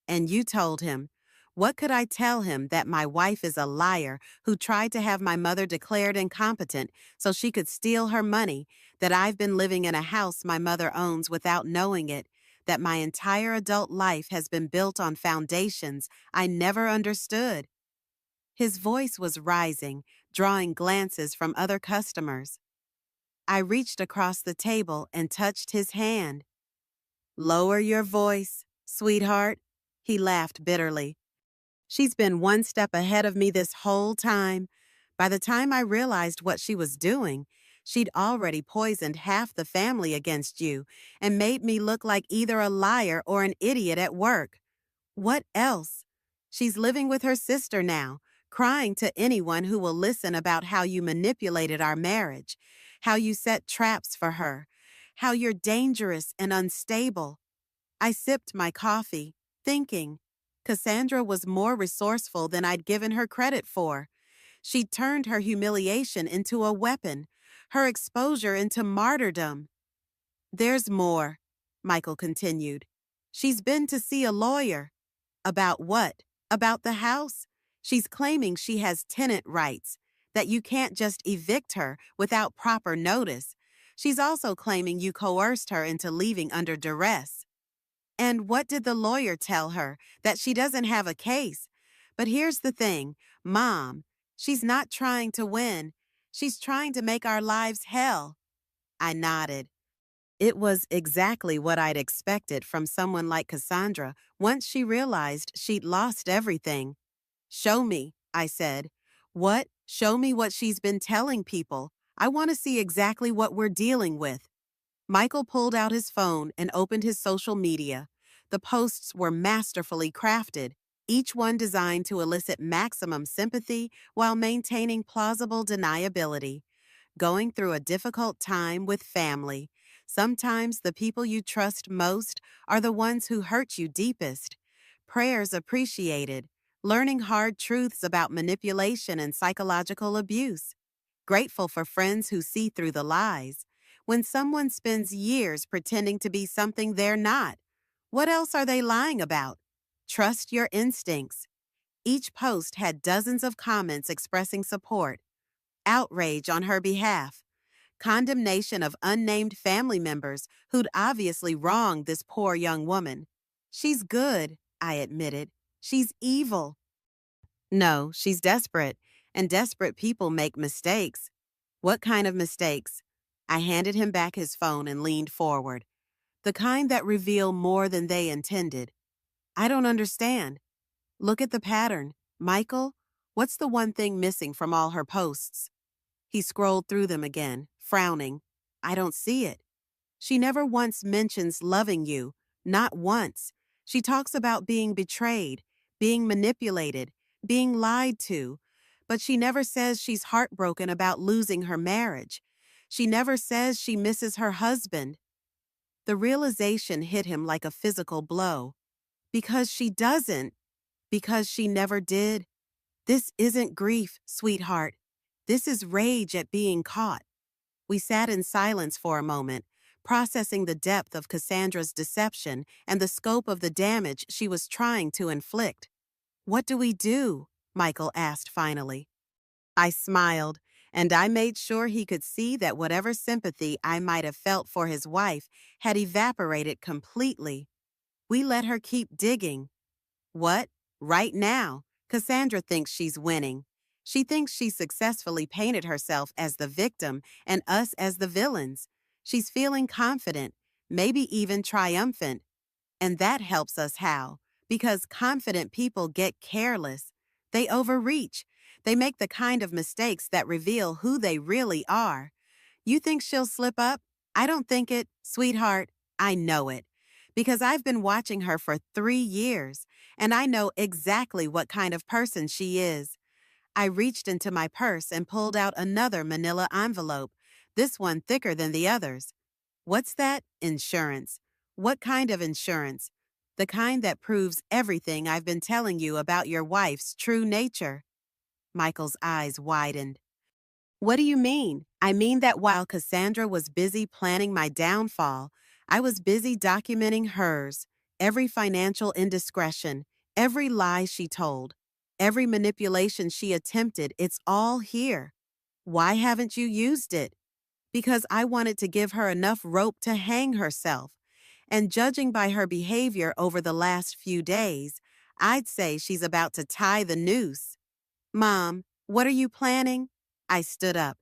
And you told him. What could I tell him that my wife is a liar who tried to have my mother declared incompetent so she could steal her money, that I've been living in a house my mother owns without knowing it, that my entire adult life has been built on foundations I never understood? His voice was rising, drawing glances from other customers. I reached across the table and touched his hand. Lower your voice, sweetheart, he laughed bitterly. She's been one step ahead of me this whole time. By the time I realized what she was doing, she'd already poisoned half the family against you and made me look like either a liar or an idiot at work. What else? She's living with her sister now, crying to anyone who will listen about how you manipulated our marriage, how you set traps for her, how you're dangerous and unstable. I sipped my coffee, thinking. Cassandra was more resourceful than I'd given her credit for. She'd turned her humiliation into a weapon, her exposure into martyrdom. There's more, Michael continued. She's been to see a lawyer. About what? About the house? She's claiming she has tenant rights, that you can't just evict her without proper notice. She's also claiming you coerced her into leaving under duress. And what did the lawyer tell her? That she doesn't have a case. But here's the thing, Mom, she's not trying to win. She's trying to make our lives hell. I nodded. It was exactly what I'd expected from someone like Cassandra once she realized she'd lost everything. Show me, I said. What? Show me what she's been telling people. I want to see exactly what we're dealing with. Michael pulled out his phone and opened his social media. The posts were masterfully crafted, each one designed to elicit maximum sympathy while maintaining plausible deniability. Going through a difficult time with family. Sometimes the people you trust most are the ones who hurt you deepest. Prayers appreciated. Learning hard truths about manipulation and psychological abuse. Grateful for friends who see through the lies. When someone spends years pretending to be something they're not, what else are they lying about? Trust your instincts. Each post had dozens of comments expressing support, outrage on her behalf, condemnation of unnamed family members who'd obviously wronged this poor young woman. She's good, I admitted. She's evil. No, she's desperate, and desperate people make mistakes. What kind of mistakes? I handed him back his phone and leaned forward. The kind that reveal more than they intended. I don't understand. Look at the pattern. Michael, what's the one thing missing from all her posts? He scrolled through them again, frowning. I don't see it. She never once mentions loving you. Not once. She talks about being betrayed, being manipulated, being lied to. But she never says she's heartbroken about losing her marriage. She never says she misses her husband. The realization hit him like a physical blow. Because she doesn't. Because she never did. This isn't grief, sweetheart. This is rage at being caught. We sat in silence for a moment, processing the depth of Cassandra's deception and the scope of the damage she was trying to inflict. What do we do? Michael asked finally. I smiled, and I made sure he could see that whatever sympathy I might have felt for his wife had evaporated completely. We let her keep digging. What? Right now, Cassandra thinks she's winning. She thinks she successfully painted herself as the victim and us as the villains. She's feeling confident, maybe even triumphant. And that helps us how? Because confident people get careless. They overreach. They make the kind of mistakes that reveal who they really are. You think she'll slip up? I don't think it, sweetheart. I know it. Because I've been watching her for 3 years, and I know exactly what kind of person she is. I reached into my purse and pulled out another manila envelope, this one thicker than the others. What's that? Insurance. What kind of insurance? The kind that proves everything I've been telling you about your wife's true nature. Michael's eyes widened. What do you mean? I mean that while Cassandra was busy planning my downfall, I was busy documenting hers, every financial indiscretion, every lie she told, every manipulation she attempted, it's all here. Why haven't you used it? Because I wanted to give her enough rope to hang herself. And judging by her behavior over the last few days, I'd say she's about to tie the noose. Mom, what are you planning? I stood up,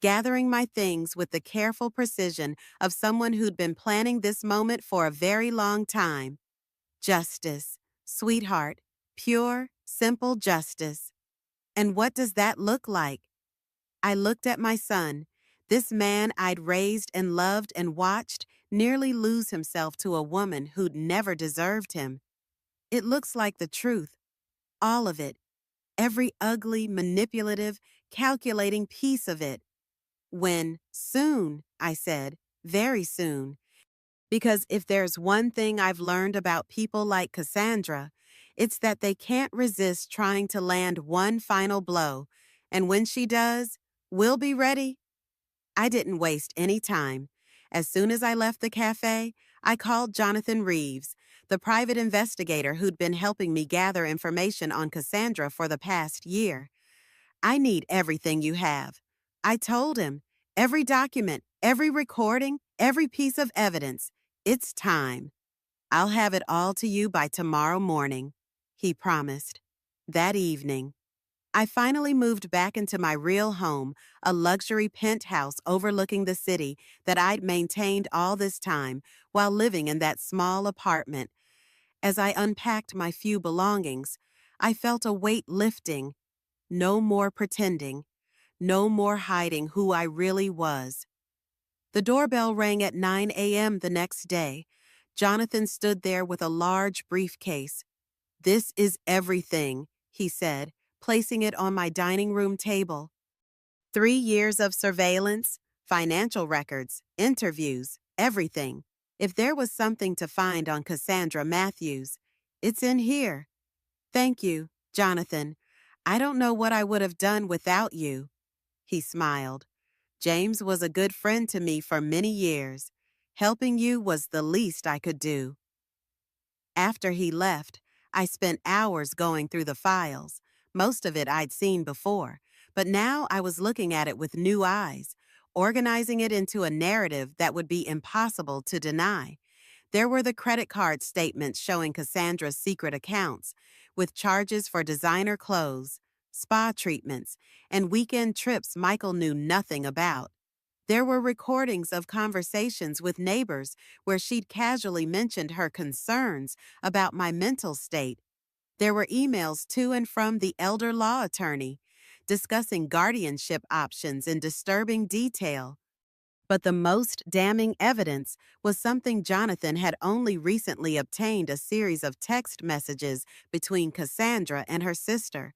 gathering my things with the careful precision of someone who'd been planning this moment for a very long time. Justice, sweetheart, pure, simple justice. And what does that look like? I looked at my son, this man I'd raised and loved and watched nearly lose himself to a woman who'd never deserved him. It looks like the truth, all of it. Every ugly, manipulative, calculating piece of it. When soon, I said, very soon. Because if there's one thing I've learned about people like Cassandra, it's that they can't resist trying to land one final blow. And when she does, we'll be ready. I didn't waste any time. As soon as I left the cafe, I called Jonathan Reeves, the private investigator who'd been helping me gather information on Cassandra for the past year. I need everything you have. I told him, every document, every recording, every piece of evidence. It's time. I'll have it all to you by tomorrow morning, he promised. That evening, I finally moved back into my real home, a luxury penthouse overlooking the city that I'd maintained all this time while living in that small apartment. As I unpacked my few belongings, I felt a weight lifting. No more pretending. No more hiding who I really was. The doorbell rang at 9 a.m. the next day. Jonathan stood there with a large briefcase. "This is everything," he said, placing it on my dining room table. 3 years of surveillance, financial records, interviews, everything. If there was something to find on Cassandra Matthews, it's in here. Thank you, Jonathan. I don't know what I would have done without you. He smiled. James was a good friend to me for many years. Helping you was the least I could do. After he left, I spent hours going through the files. Most of it I'd seen before, but now I was looking at it with new eyes, organizing it into a narrative that would be impossible to deny. There were the credit card statements showing Cassandra's secret accounts, with charges for designer clothes, spa treatments, and weekend trips Michael knew nothing about. There were recordings of conversations with neighbors where she'd casually mentioned her concerns about my mental state. There were emails to and from the elder law attorney, discussing guardianship options in disturbing detail. But the most damning evidence was something Jonathan had only recently obtained: a series of text messages between Cassandra and her sister.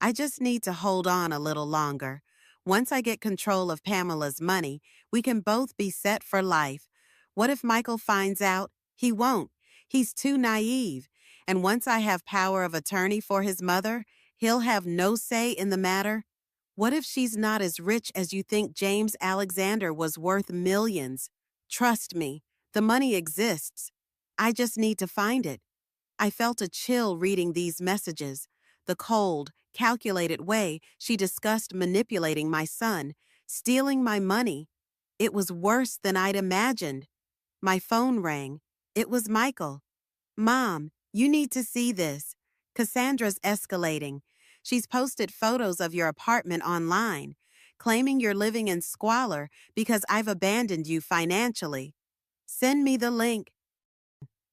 I just need to hold on a little longer. Once I get control of Pamela's money, we can both be set for life. What if Michael finds out? He won't. He's too naive. And once I have power of attorney for his mother, he'll have no say in the matter. What if she's not as rich as you think? James Alexander was worth millions. Trust me, the money exists. I just need to find it. I felt a chill reading these messages. The cold, calculated way she discussed manipulating my son, stealing my money. It was worse than I'd imagined. My phone rang. It was Michael. "Mom, you need to see this. Cassandra's escalating. She's posted photos of your apartment online, claiming you're living in squalor because I've abandoned you financially. Send me the link."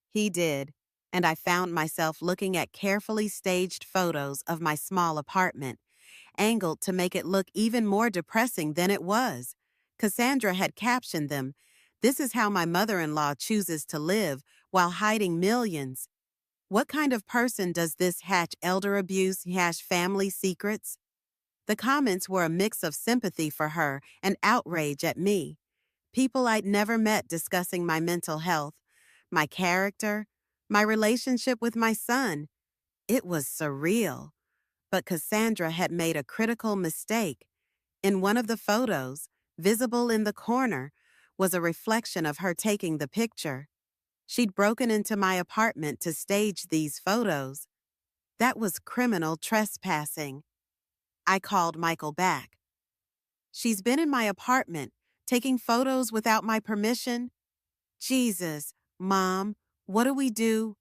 He did, and I found myself looking at carefully staged photos of my small apartment, angled to make it look even more depressing than it was. Cassandra had captioned them, "This is how my mother-in-law chooses to live while hiding millions." What kind of person does this hatch elder abuse, hash family secrets? The comments were a mix of sympathy for her and outrage at me. People I'd never met discussing my mental health, my character, my relationship with my son. It was surreal. But Cassandra had made a critical mistake. In one of the photos, visible in the corner, was a reflection of her taking the picture. She'd broken into my apartment to stage these photos. That was criminal trespassing. I called Michael back. "She's been in my apartment, taking photos without my permission." "Jesus, Mom, what do we do?"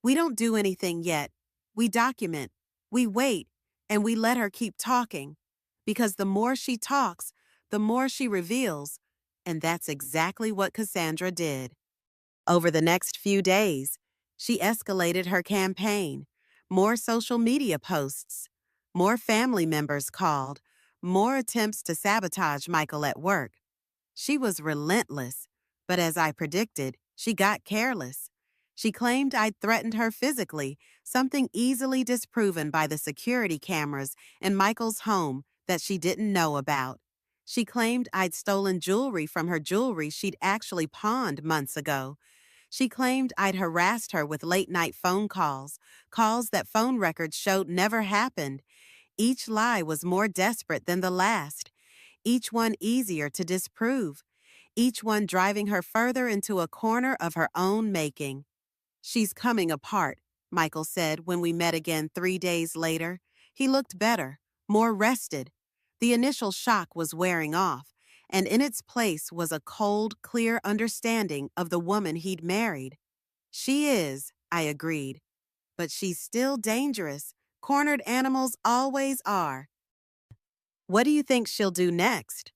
"We don't do anything yet. We document, we wait, and we let her keep talking. Because the more she talks, the more she reveals." And that's exactly what Cassandra did. Over the next few days, she escalated her campaign. More social media posts, more family members called, more attempts to sabotage Michael at work. She was relentless, but as I predicted, she got careless. She claimed I'd threatened her physically, something easily disproven by the security cameras in Michael's home that she didn't know about. She claimed I'd stolen jewelry from her jewelry she'd actually pawned months ago. She claimed I'd harassed her with late-night phone calls, calls that phone records showed never happened. Each lie was more desperate than the last, each one easier to disprove, each one driving her further into a corner of her own making. "She's coming apart," Michael said when we met again 3 days later. He looked better, more rested. The initial shock was wearing off, and in its place was a cold, clear understanding of the woman he'd married. "She is," I agreed, "but she's still dangerous. Cornered animals always are." "What do you think she'll do next?"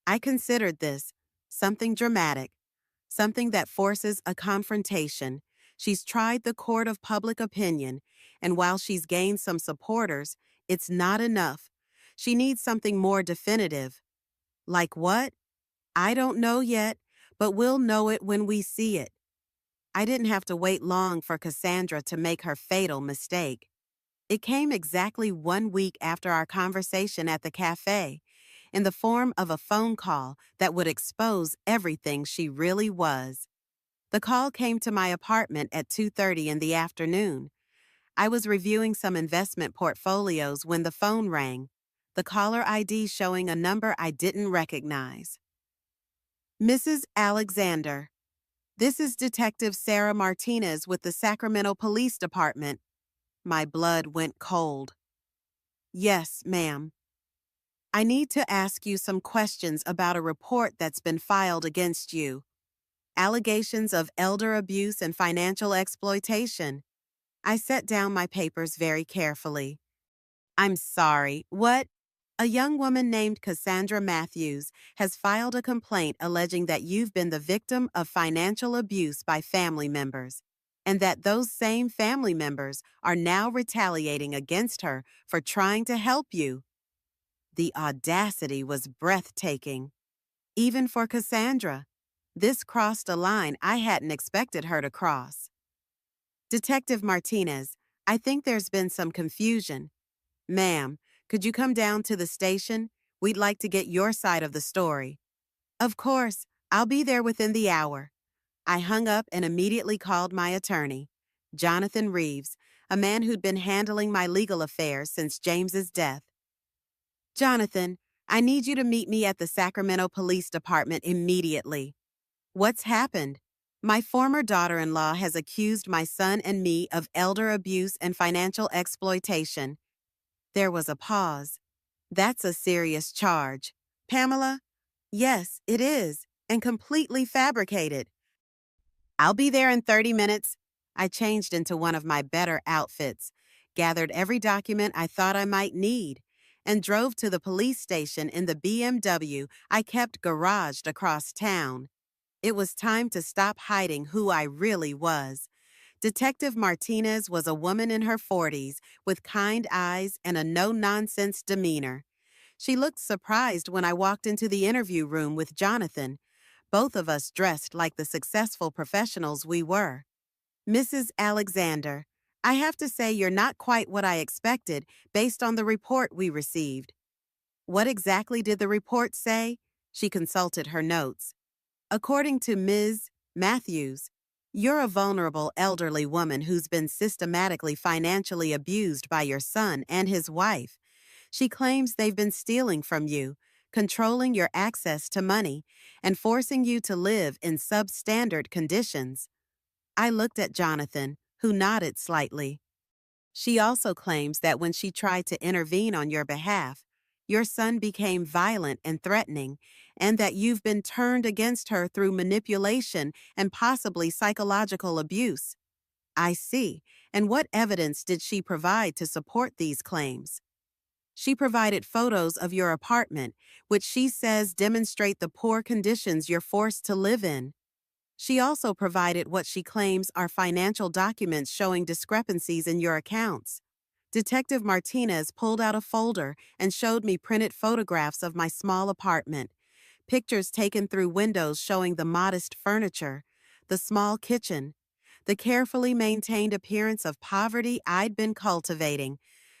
I considered this, something dramatic, something that forces a confrontation. She's tried the court of public opinion, and while she's gained some supporters, it's not enough. She needs something more definitive. Like what? I don't know yet, but we'll know it when we see it. I didn't have to wait long for Cassandra to make her fatal mistake. It came exactly 1 week after our conversation at the cafe, in the form of a phone call that would expose everything she really was. The call came to my apartment at 2:30 in the afternoon. I was reviewing some investment portfolios when the phone rang, the caller ID showing a number I didn't recognize. "Mrs. Alexander." This is Detective Sarah Martinez with the Sacramento Police Department. My blood went cold. Yes, ma'am. I need to ask you some questions about a report that's been filed against you. Allegations of elder abuse and financial exploitation. I set down my papers very carefully. I'm sorry, what? A young woman named Cassandra Matthews has filed a complaint alleging that you've been the victim of financial abuse by family members, and that those same family members are now retaliating against her for trying to help you. The audacity was breathtaking. Even for Cassandra, this crossed a line I hadn't expected her to cross. Detective Martinez, I think there's been some confusion. Ma'am, could you come down to the station? We'd like to get your side of the story. Of course, I'll be there within the hour. I hung up and immediately called my attorney, Jonathan Reeves, a man who'd been handling my legal affairs since James's death. Jonathan, I need you to meet me at the Sacramento Police Department immediately. What's happened? My former daughter-in-law has accused my son and me of elder abuse and financial exploitation. There was a pause. That's a serious charge. Pamela? Yes, it is, and completely fabricated. I'll be there in 30 minutes. I changed into one of my better outfits, gathered every document I thought I might need, and drove to the police station in the BMW I kept garaged across town. It was time to stop hiding who I really was. Detective Martinez was a woman in her 40s with kind eyes and a no-nonsense demeanor. She looked surprised when I walked into the interview room with Jonathan, both of us dressed like the successful professionals we were. Mrs. Alexander, I have to say you're not quite what I expected based on the report we received. What exactly did the report say? She consulted her notes. According to Ms. Matthews, you're a vulnerable elderly woman who's been systematically financially abused by your son and his wife. She claims they've been stealing from you, controlling your access to money, and forcing you to live in substandard conditions. I looked at Jonathan, who nodded slightly. She also claims that when she tried to intervene on your behalf, your son became violent and threatening, and that you've been turned against her through manipulation and possibly psychological abuse. I see. And what evidence did she provide to support these claims? She provided photos of your apartment, which she says demonstrate the poor conditions you're forced to live in. She also provided what she claims are financial documents showing discrepancies in your accounts. Detective Martinez pulled out a folder and showed me printed photographs of my small apartment, pictures taken through windows showing the modest furniture, the small kitchen, the carefully maintained appearance of poverty I'd been cultivating.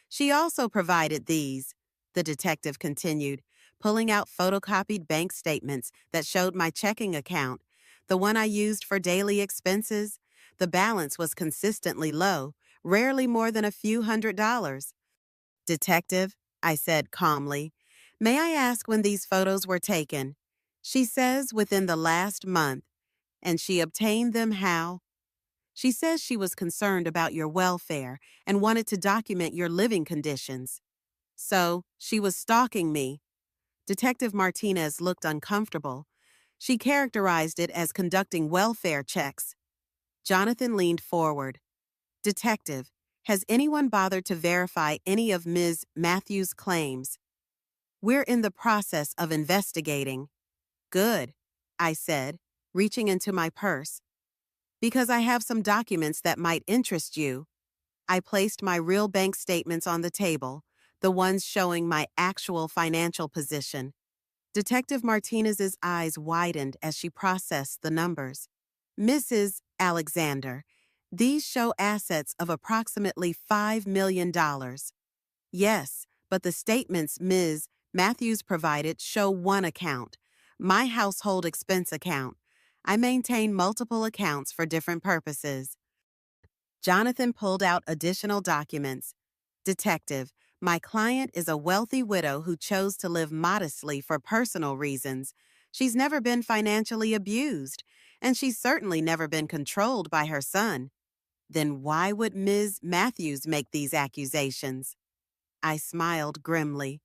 She also provided these, the detective continued, pulling out photocopied bank statements that showed my checking account, the one I used for daily expenses. The balance was consistently low, rarely more than a few $100s. Detective, I said calmly, may I ask when these photos were taken? She says within the last month. And she obtained them how? She says she was concerned about your welfare and wanted to document your living conditions. So, she was stalking me. Detective Martinez looked uncomfortable. She characterized it as conducting welfare checks. Jonathan leaned forward. Detective, has anyone bothered to verify any of Ms. Matthews' claims? We're in the process of investigating. Good, I said, reaching into my purse. Because I have some documents that might interest you. I placed my real bank statements on the table, the ones showing my actual financial position. Detective Martinez's eyes widened as she processed the numbers. Mrs. Alexander, these show assets of approximately $5 million. Yes, but the statements Ms. Matthews provided show one account, my household expense account. I maintain multiple accounts for different purposes. Jonathan pulled out additional documents. Detective, my client is a wealthy widow who chose to live modestly for personal reasons. She's never been financially abused, and she's certainly never been controlled by her son. Then why would Ms. Matthews make these accusations? I smiled grimly.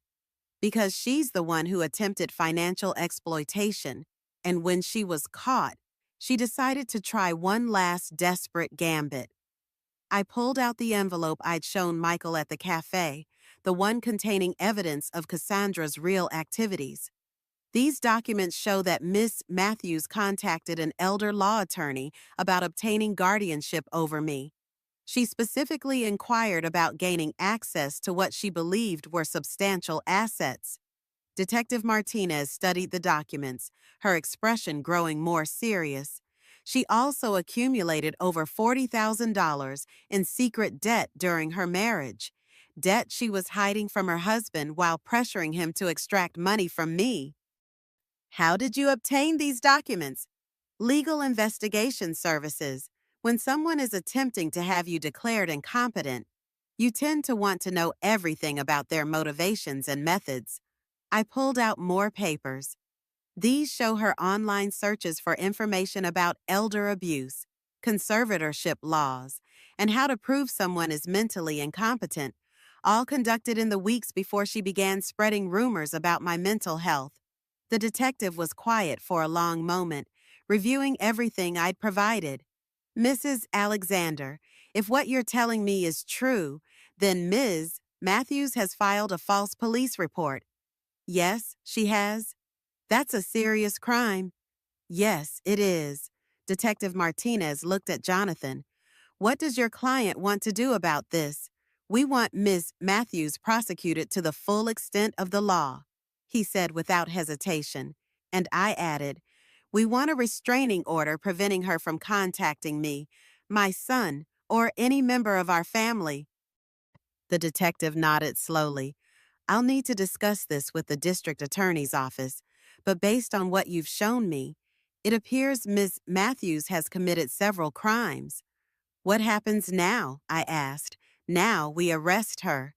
Because she's the one who attempted financial exploitation, and when she was caught, she decided to try one last desperate gambit. I pulled out the envelope I'd shown Michael at the cafe, the one containing evidence of Cassandra's real activities. These documents show that Miss Matthews contacted an elder law attorney about obtaining guardianship over me. She specifically inquired about gaining access to what she believed were substantial assets. Detective Martinez studied the documents, her expression growing more serious. She also accumulated over $40,000 in secret debt during her marriage, debt she was hiding from her husband while pressuring him to extract money from me. How did you obtain these documents? Legal investigation services. When someone is attempting to have you declared incompetent, you tend to want to know everything about their motivations and methods. I pulled out more papers. These show her online searches for information about elder abuse, conservatorship laws, and how to prove someone is mentally incompetent, all conducted in the weeks before she began spreading rumors about my mental health. The detective was quiet for a long moment, reviewing everything I'd provided. Mrs. Alexander, if what you're telling me is true, then Ms. Matthews has filed a false police report. Yes, she has. That's a serious crime. Yes, it is. Detective Martinez looked at Jonathan. What does your client want to do about this? We want Ms. Matthews prosecuted to the full extent of the law, he said without hesitation. And I added, we want a restraining order preventing her from contacting me, my son, or any member of our family. The detective nodded slowly. I'll need to discuss this with the district attorney's office, but based on what you've shown me, it appears Ms. Matthews has committed several crimes. What happens now? I asked. Now we arrest her.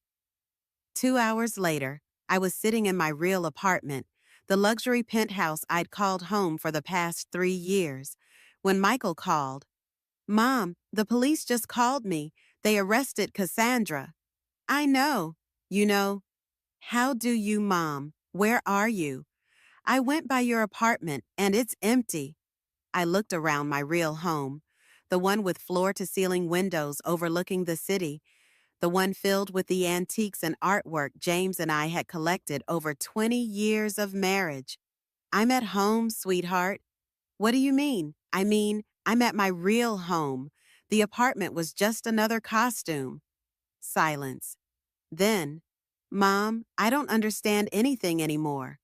2 hours later, I was sitting in my real apartment, the luxury penthouse I'd called home for the past 3 years, when Michael called. Mom, the police just called me. They arrested Cassandra. I know. You know. How do you, Mom? Where are you? I went by your apartment, and it's empty. I looked around my real home, the one with floor-to-ceiling windows overlooking the city, the one filled with the antiques and artwork James and I had collected over 20 years of marriage. I'm at home, sweetheart. What do you mean? I mean, I'm at my real home. The apartment was just another costume. Silence. Then, Mom, I don't understand anything anymore.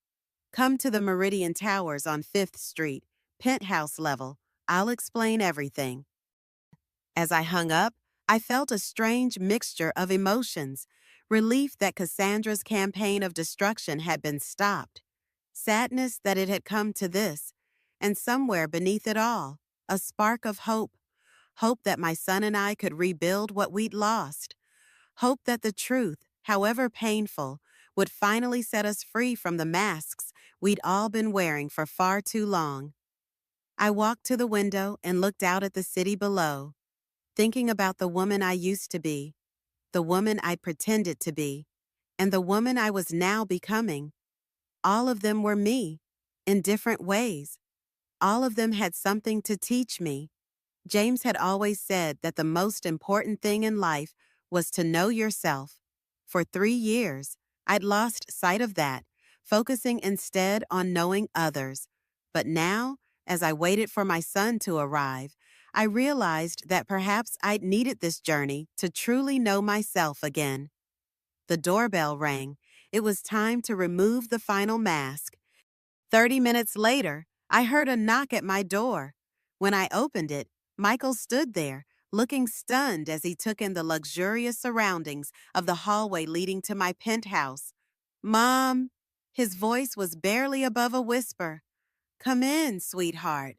Come to the Meridian Towers on 5th Street, penthouse level. I'll explain everything. As I hung up, I felt a strange mixture of emotions. Relief that Cassandra's campaign of destruction had been stopped. Sadness that it had come to this. And somewhere beneath it all, a spark of hope. Hope that my son and I could rebuild what we'd lost. Hope that the truth, however painful, would finally set us free from the masks we'd all been wearing for far too long. I walked to the window and looked out at the city below, thinking about the woman I used to be, the woman I pretended to be, and the woman I was now becoming. All of them were me, in different ways. All of them had something to teach me. James had always said that the most important thing in life was to know yourself. For 3 years, I'd lost sight of that, focusing instead on knowing others. But now, as I waited for my son to arrive, I realized that perhaps I'd needed this journey to truly know myself again. The doorbell rang. It was time to remove the final mask. 30 minutes later, I heard a knock at my door. When I opened it, Michael stood there, looking stunned as he took in the luxurious surroundings of the hallway leading to my penthouse. Mom! His voice was barely above a whisper. Come in, sweetheart.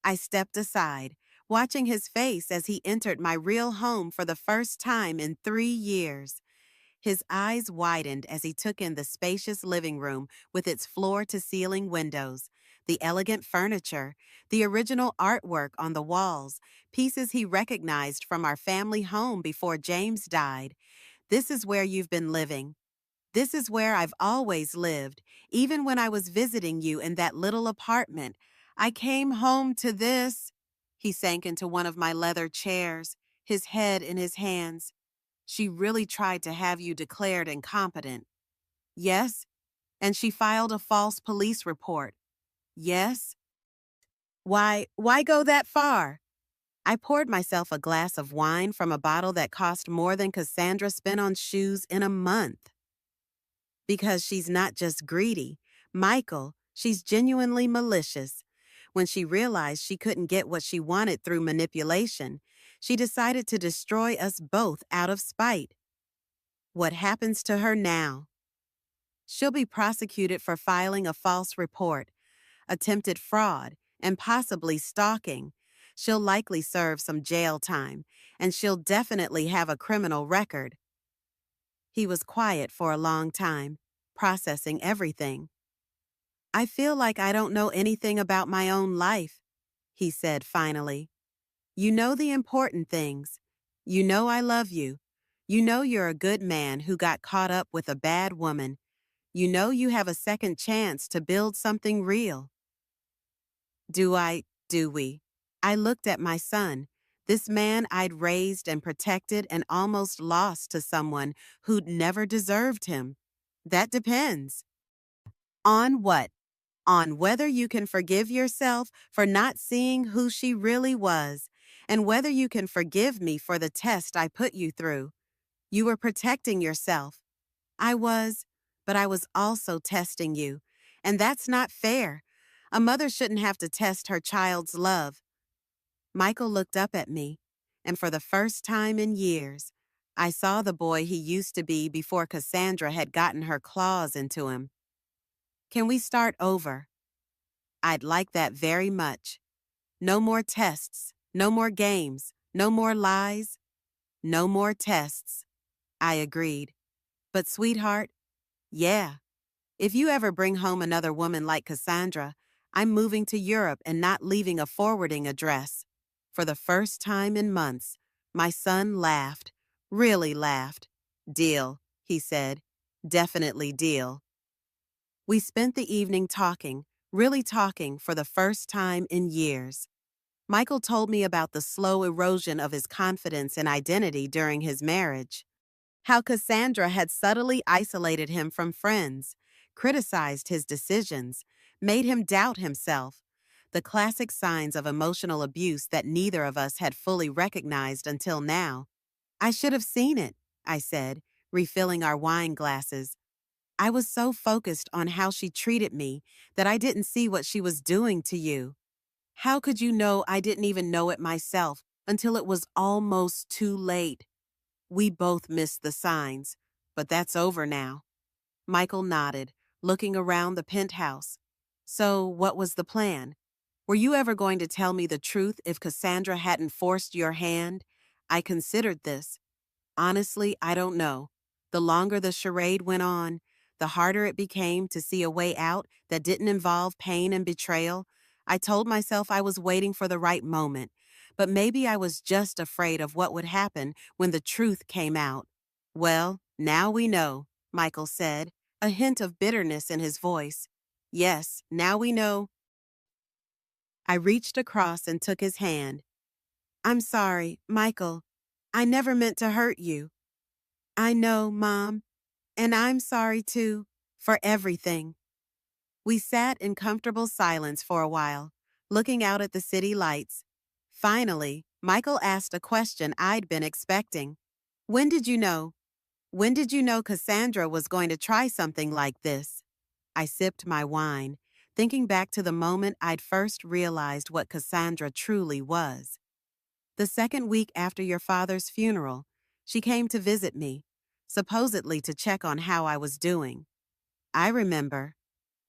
I stepped aside, watching his face as he entered my real home for the first time in 3 years. His eyes widened as he took in the spacious living room with its floor-to-ceiling windows, the elegant furniture, the original artwork on the walls, pieces he recognized from our family home before James died. This is where you've been living. This is where I've always lived, even when I was visiting you in that little apartment. I came home to this. He sank into one of my leather chairs, his head in his hands. She really tried to have you declared incompetent. Yes, and she filed a false police report. Yes. Why go that far? I poured myself a glass of wine from a bottle that cost more than Cassandra spent on shoes in a month. Because she's not just greedy. Michael, she's genuinely malicious. When she realized she couldn't get what she wanted through manipulation, she decided to destroy us both out of spite. What happens to her now? She'll be prosecuted for filing a false report, attempted fraud, and possibly stalking. She'll likely serve some jail time, and she'll definitely have a criminal record. He was quiet for a long time, processing everything. I feel like I don't know anything about my own life, he said finally. You know the important things. You know I love you. You know you're a good man who got caught up with a bad woman. You know you have a second chance to build something real. Do we? I looked at my son, this man I'd raised and protected and almost lost to someone who'd never deserved him. That depends. On what? On whether you can forgive yourself for not seeing who she really was, and whether you can forgive me for the test I put you through. You were protecting yourself. I was, but I was also testing you. And that's not fair. A mother shouldn't have to test her child's love. Michael looked up at me, and for the first time in years, I saw the boy he used to be before Cassandra had gotten her claws into him. Can we start over? I'd like that very much. No more tests, no more games, no more lies, no more tests. I agreed. But sweetheart, yeah, if you ever bring home another woman like Cassandra, I'm moving to Europe and not leaving a forwarding address. For the first time in months, my son laughed, really laughed. Deal, he said. Definitely deal. We spent the evening talking, really talking for the first time in years. Michael told me about the slow erosion of his confidence and identity during his marriage. How Cassandra had subtly isolated him from friends, criticized his decisions, made him doubt himself. The classic signs of emotional abuse that neither of us had fully recognized until now. I should have seen it, I said, refilling our wine glasses. I was so focused on how she treated me that I didn't see what she was doing to you. How could you know I didn't even know it myself until it was almost too late? We both missed the signs, but that's over now. Michael nodded, looking around the penthouse. So what was the plan? Were you ever going to tell me the truth if Cassandra hadn't forced your hand? I considered this. Honestly, I don't know. The longer the charade went on, the harder it became to see a way out that didn't involve pain and betrayal. I told myself I was waiting for the right moment, but maybe I was just afraid of what would happen when the truth came out. Well, now we know, Michael said, a hint of bitterness in his voice. Yes, now we know. I reached across and took his hand. I'm sorry, Michael. I never meant to hurt you. I know, Mom. And I'm sorry, too, for everything. We sat in comfortable silence for a while, looking out at the city lights. Finally, Michael asked a question I'd been expecting. When did you know? When did you know Cassandra was going to try something like this? I sipped my wine, thinking back to the moment I'd first realized what Cassandra truly was. The second week after your father's funeral, she came to visit me, supposedly to check on how I was doing. I remember.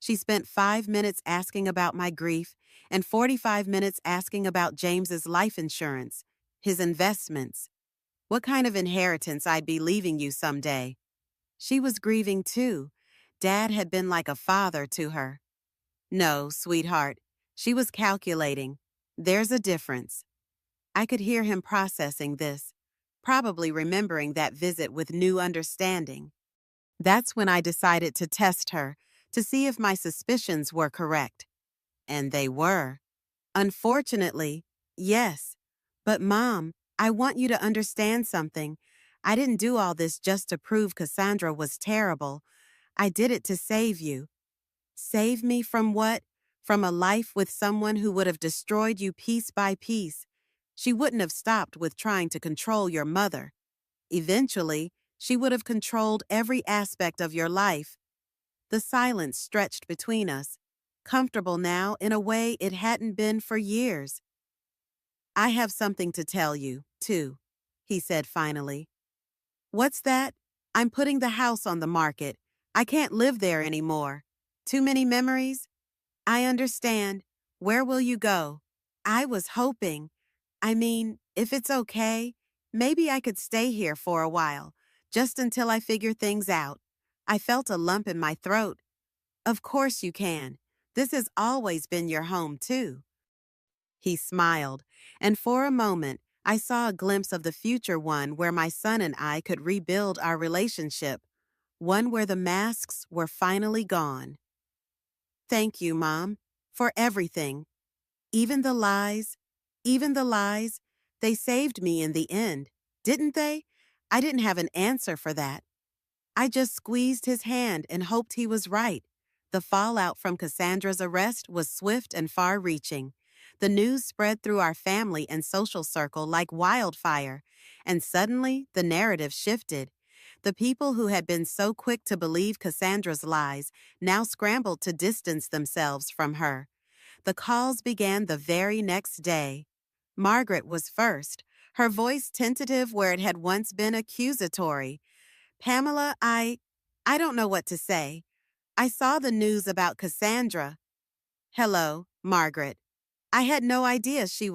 She spent 5 minutes asking about my grief and 45 minutes asking about James's life insurance, his investments, what kind of inheritance I'd be leaving you someday. She was grieving too. Dad had been like a father to her. No, sweetheart. She was calculating. There's a difference. I could hear him processing this, probably remembering that visit with new understanding. That's when I decided to test her, to see if my suspicions were correct. And they were. Unfortunately, yes. But Mom, I want you to understand something. I didn't do all this just to prove Cassandra was terrible. I did it to save you. Save me from what? From a life with someone who would have destroyed you piece by piece. She wouldn't have stopped with trying to control your mother. Eventually, she would have controlled every aspect of your life. The silence stretched between us, comfortable now in a way it hadn't been for years. I have something to tell you, too, he said finally. What's that? I'm putting the house on the market. I can't live there anymore. Too many memories? I understand. Where will you go? I was hoping. If it's okay, maybe I could stay here for a while, just until I figure things out. I felt a lump in my throat. Of course you can. This has always been your home, too. He smiled, and for a moment, I saw a glimpse of the future one where my son and I could rebuild our relationship, one where the masks were finally gone. Thank you, Mom, for everything. Even the lies, even the lies, they saved me in the end, didn't they? I didn't have an answer for that. I just squeezed his hand and hoped he was right. The fallout from Cassandra's arrest was swift and far-reaching. The news spread through our family and social circle like wildfire, and suddenly the narrative shifted. The people who had been so quick to believe Cassandra's lies now scrambled to distance themselves from her. The calls began the very next day. Margaret was first, her voice tentative where it had once been accusatory. Pamela, I don't know what to say. I saw the news about Cassandra. Hello, Margaret. I had no idea she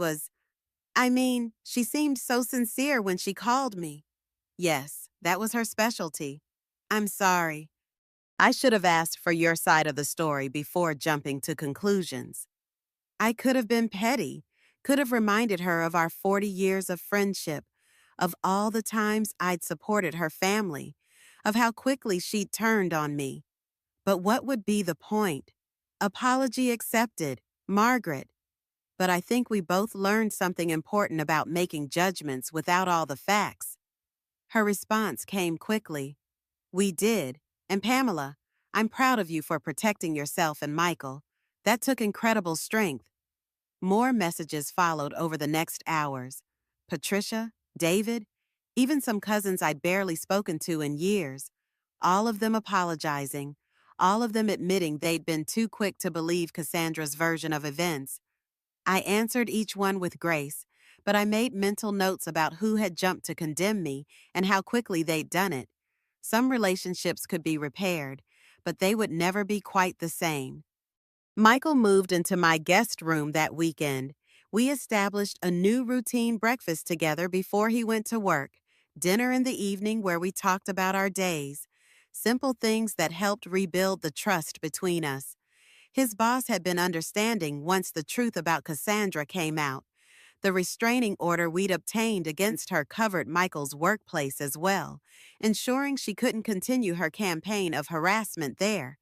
seemed so sincere when she called me. Yes, that was her specialty. I'm sorry. I should have asked for your side of the story before jumping to conclusions. I could have been petty, could have reminded her of our 40 years of friendship, of all the times I'd supported her family, of how quickly she'd turned on me. But what would be the point? Apology accepted, Margaret. But I think we both learned something important about making judgments without all the facts. Her response came quickly. We did. And Pamela, I'm proud of you for protecting yourself and Michael. That took incredible strength. More messages followed over the next hours. Patricia, David, even some cousins I'd barely spoken to in years. All of them apologizing. All of them admitting they'd been too quick to believe Cassandra's version of events. I answered each one with grace, but I made mental notes about who had jumped to condemn me and how quickly they'd done it. Some relationships could be repaired, but they would never be quite the same. Michael moved into my guest room that weekend. We established a new routine breakfast together before he went to work, dinner in the evening where we talked about our days, simple things that helped rebuild the trust between us. His boss had been understanding once the truth about Cassandra came out. The restraining order we'd obtained against her covered Michael's workplace as well, ensuring she couldn't continue her campaign of harassment there.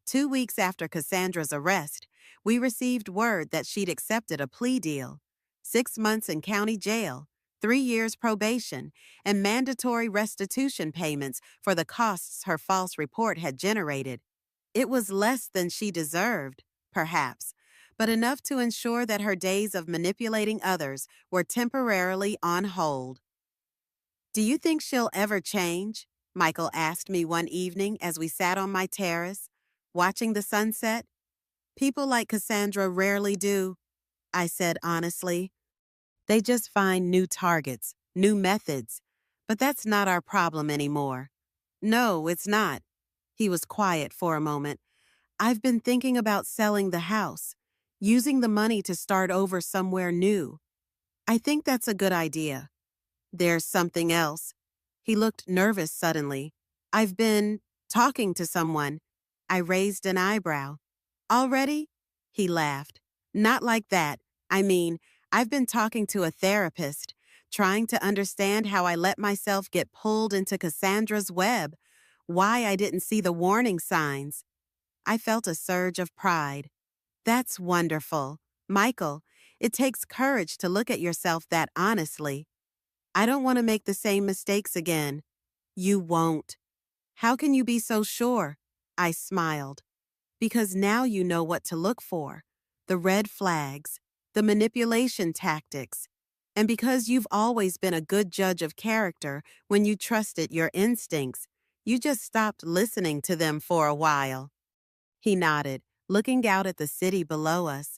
2 weeks after Cassandra's arrest, we received word that she'd accepted a plea deal. 6 months in county jail, 3 years probation, and mandatory restitution payments for the costs her false report had generated. It was less than she deserved, perhaps, but enough to ensure that her days of manipulating others were temporarily on hold. Do you think she'll ever change? Michael asked me one evening as we sat on my terrace, watching the sunset. People like Cassandra rarely do, I said honestly. They just find new targets, new methods. But that's not our problem anymore. No, it's not. He was quiet for a moment. I've been thinking about selling the house, using the money to start over somewhere new. I think that's a good idea. There's something else. He looked nervous suddenly. I've been talking to someone. I raised an eyebrow. Already? He laughed. Not like that. I mean, I've been talking to a therapist, trying to understand how I let myself get pulled into Cassandra's web, why I didn't see the warning signs. I felt a surge of pride. That's wonderful. Michael, it takes courage to look at yourself that honestly. I don't want to make the same mistakes again. You won't. How can you be so sure? I smiled. Because now you know what to look for. The red flags, the manipulation tactics. And because you've always been a good judge of character when you trusted your instincts, you just stopped listening to them for a while. He nodded, looking out at the city below us.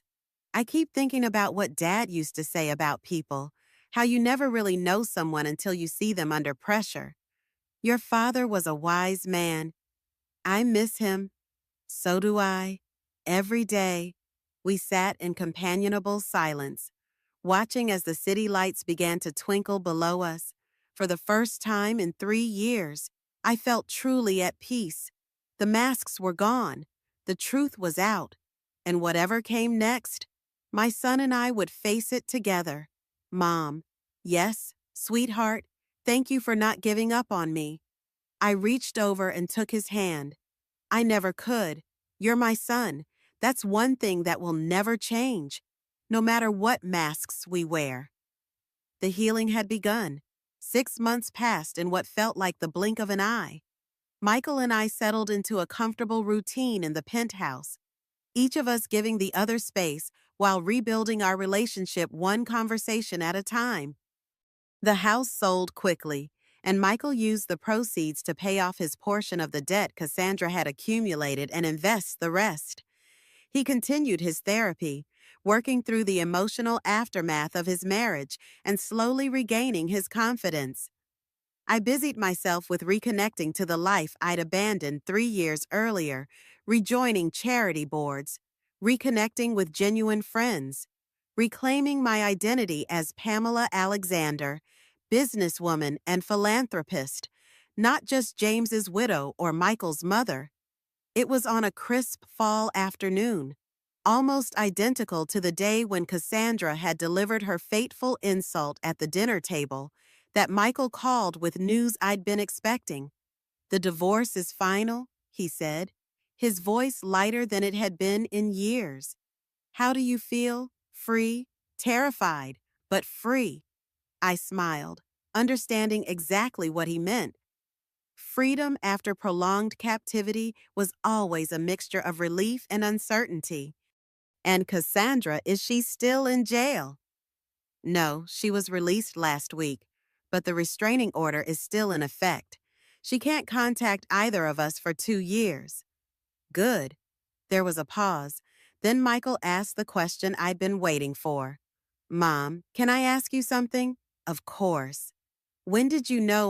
I keep thinking about what Dad used to say about people, how you never really know someone until you see them under pressure. Your father was a wise man. I miss him. So do I. Every day, we sat in companionable silence, watching as the city lights began to twinkle below us. For the first time in 3 years, I felt truly at peace. The masks were gone. The truth was out. And whatever came next, my son and I would face it together. Mom, yes, sweetheart, thank you for not giving up on me. I reached over and took his hand. I never could. You're my son. That's one thing that will never change, no matter what masks we wear. The healing had begun. 6 months passed in what felt like the blink of an eye. Michael and I settled into a comfortable routine in the penthouse, each of us giving the other space while rebuilding our relationship one conversation at a time. The house sold quickly, and Michael used the proceeds to pay off his portion of the debt Cassandra had accumulated and invest the rest. He continued his therapy, working through the emotional aftermath of his marriage and slowly regaining his confidence. I busied myself with reconnecting to the life I'd abandoned 3 years earlier, rejoining charity boards, reconnecting with genuine friends, reclaiming my identity as Pamela Alexander, businesswoman and philanthropist, not just James's widow or Michael's mother. It was on a crisp fall afternoon, almost identical to the day when Cassandra had delivered her fateful insult at the dinner table, that Michael called with news I'd been expecting. The divorce is final, he said, his voice lighter than it had been in years. How do you feel? Free? Terrified, but free. I smiled, understanding exactly what he meant. Freedom after prolonged captivity was always a mixture of relief and uncertainty. And Cassandra, is she still in jail? No, she was released last week, but the restraining order is still in effect. She can't contact either of us for 2 years. Good. There was a pause. Then Michael asked the question I'd been waiting for. Mom, can I ask you something? Of course. When did you know,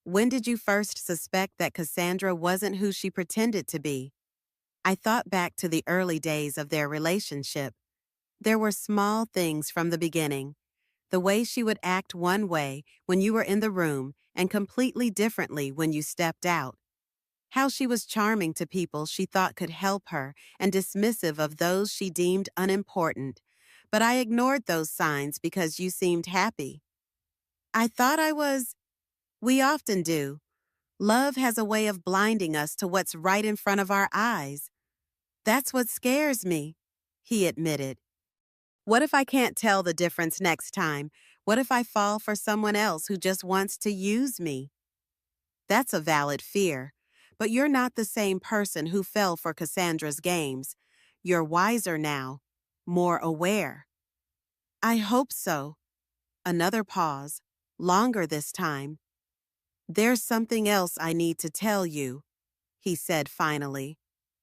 when did you first suspect that Cassandra wasn't who she pretended to be? I thought back to the early days of their relationship. There were small things from the beginning. The way she would act one way when you were in the room and completely differently when you stepped out. How she was charming to people she thought could help her and dismissive of those she deemed unimportant. But I ignored those signs because you seemed happy. I thought I was. We often do. Love has a way of blinding us to what's right in front of our eyes. That's what scares me, he admitted. What if I can't tell the difference next time? What if I fall for someone else who just wants to use me? That's a valid fear, but you're not the same person who fell for Cassandra's games. You're wiser now, more aware. I hope so. Another pause, longer this time. There's something else I need to tell you, he said finally,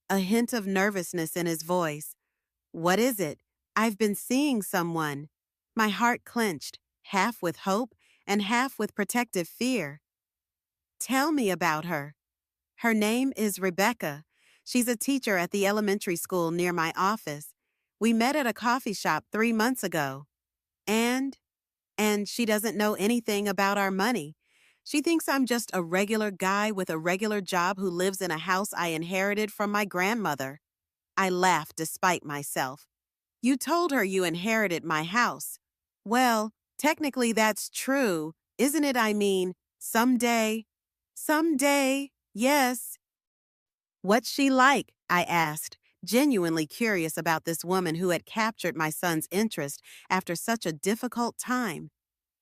a hint of nervousness in his voice. What is it? I've been seeing someone. My heart clenched, half with hope and half with protective fear. Tell me about her. Her name is Rebecca. She's a teacher at the elementary school near my office. We met at a coffee shop 3 months ago. And she doesn't know anything about our money. She thinks I'm just a regular guy with a regular job who lives in a house I inherited from my grandmother. I laughed despite myself. You told her you inherited my house. Well, technically that's true, isn't it? I mean, someday. Someday, yes. What's she like? I asked, genuinely curious about this woman who had captured my son's interest after such a difficult time.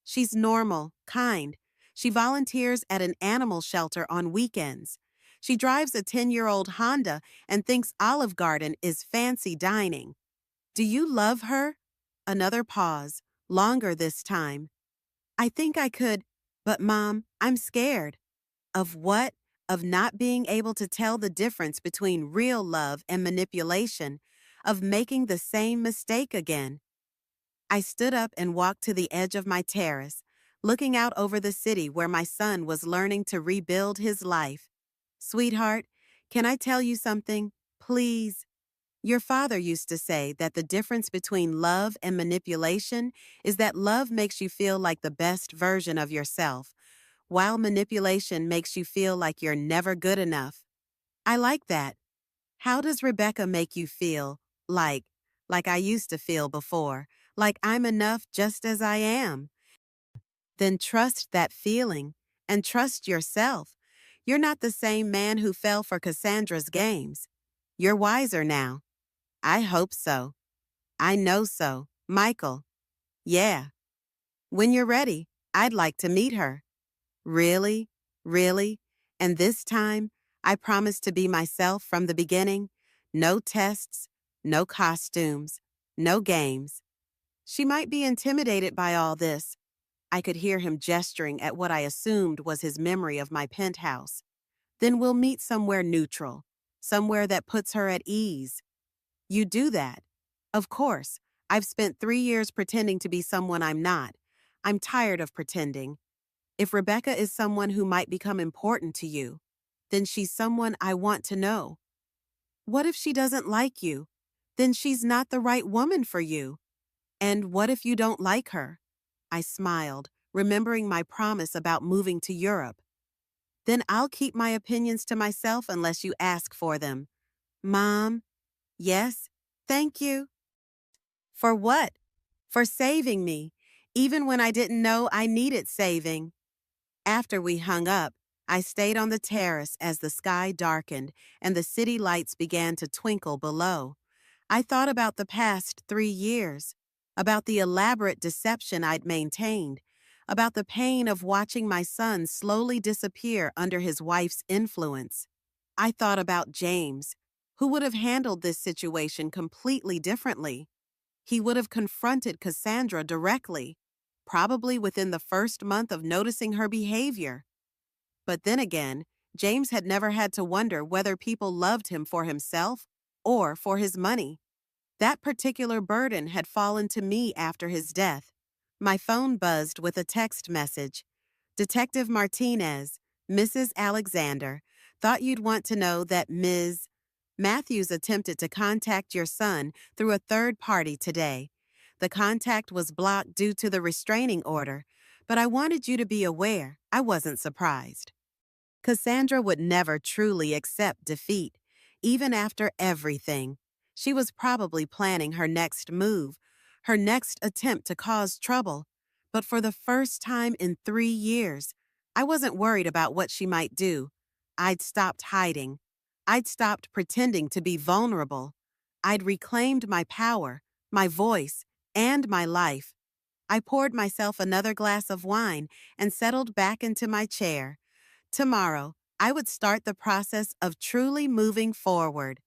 She's normal, kind. She volunteers at an animal shelter on weekends. She drives a 10-year-old Honda and thinks Olive Garden is fancy dining. Do you love her? Another pause, longer this time. I think I could, but Mom, I'm scared. Of what? Of not being able to tell the difference between real love and manipulation, of making the same mistake again. I stood up and walked to the edge of my terrace, looking out over the city where my son was learning to rebuild his life. Sweetheart, can I tell you something? Please. Your father used to say that the difference between love and manipulation is that love makes you feel like the best version of yourself, while manipulation makes you feel like you're never good enough. I like that. How does Rebecca make you feel? Like, like I used to feel before, like I'm enough just as I am. Then trust that feeling and trust yourself. You're not the same man who fell for Cassandra's games. You're wiser now. I hope so. I know so. Michael. Yeah. When you're ready, I'd like to meet her. Really? Really? And this time, I promise to be myself from the beginning. No tests, no costumes, no games. She might be intimidated by all this. I could hear him gesturing at what I assumed was his memory of my penthouse. Then we'll meet somewhere neutral, somewhere that puts her at ease. You do that. Of course, I've spent 3 years pretending to be someone I'm not. I'm tired of pretending. If Rebecca is someone who might become important to you, then she's someone I want to know. What if she doesn't like you? Then she's not the right woman for you. And what if you don't like her? I smiled, remembering my promise about moving to Europe. Then I'll keep my opinions to myself unless you ask for them. Mom? Yes? Thank you. For what? For saving me, even when I didn't know I needed saving. After we hung up, I stayed on the terrace as the sky darkened and the city lights began to twinkle below. I thought about the past 3 years, about the elaborate deception I'd maintained, about the pain of watching my son slowly disappear under his wife's influence. I thought about James, who would have handled this situation completely differently. He would have confronted Cassandra directly, probably within the first month of noticing her behavior. But then again, James had never had to wonder whether people loved him for himself or for his money. That particular burden had fallen to me after his death. My phone buzzed with a text message. Detective Martinez, Mrs. Alexander, thought you'd want to know that Ms. Matthews attempted to contact your son through a third party today. The contact was blocked due to the restraining order, but I wanted you to be aware. I wasn't surprised. Cassandra would never truly accept defeat, even after everything. She was probably planning her next move, her next attempt to cause trouble. But for the first time in 3 years, I wasn't worried about what she might do. I'd stopped hiding. I'd stopped pretending to be vulnerable. I'd reclaimed my power, my voice, and my life. I poured myself another glass of wine and settled back into my chair. Tomorrow, I would start the process of truly moving forward.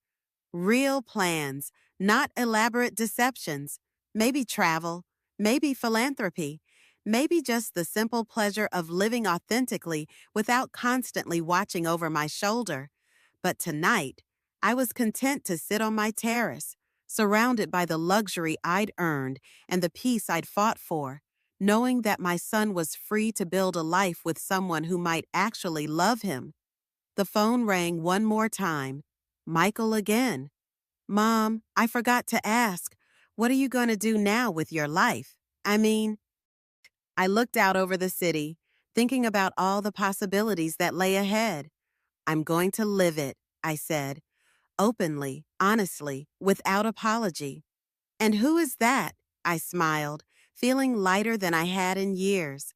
Real plans, not elaborate deceptions. Maybe travel, maybe philanthropy, maybe just the simple pleasure of living authentically without constantly watching over my shoulder. But tonight, I was content to sit on my terrace, surrounded by the luxury I'd earned and the peace I'd fought for, knowing that my son was free to build a life with someone who might actually love him. The phone rang one more time. Michael again. Mom, I forgot to ask, what are you going to do now with your life? I looked out over the city, thinking about all the possibilities that lay ahead. I'm going to live it, I said. openly, honestly, without apology. "And who is that?" I smiled, feeling lighter than I had in years.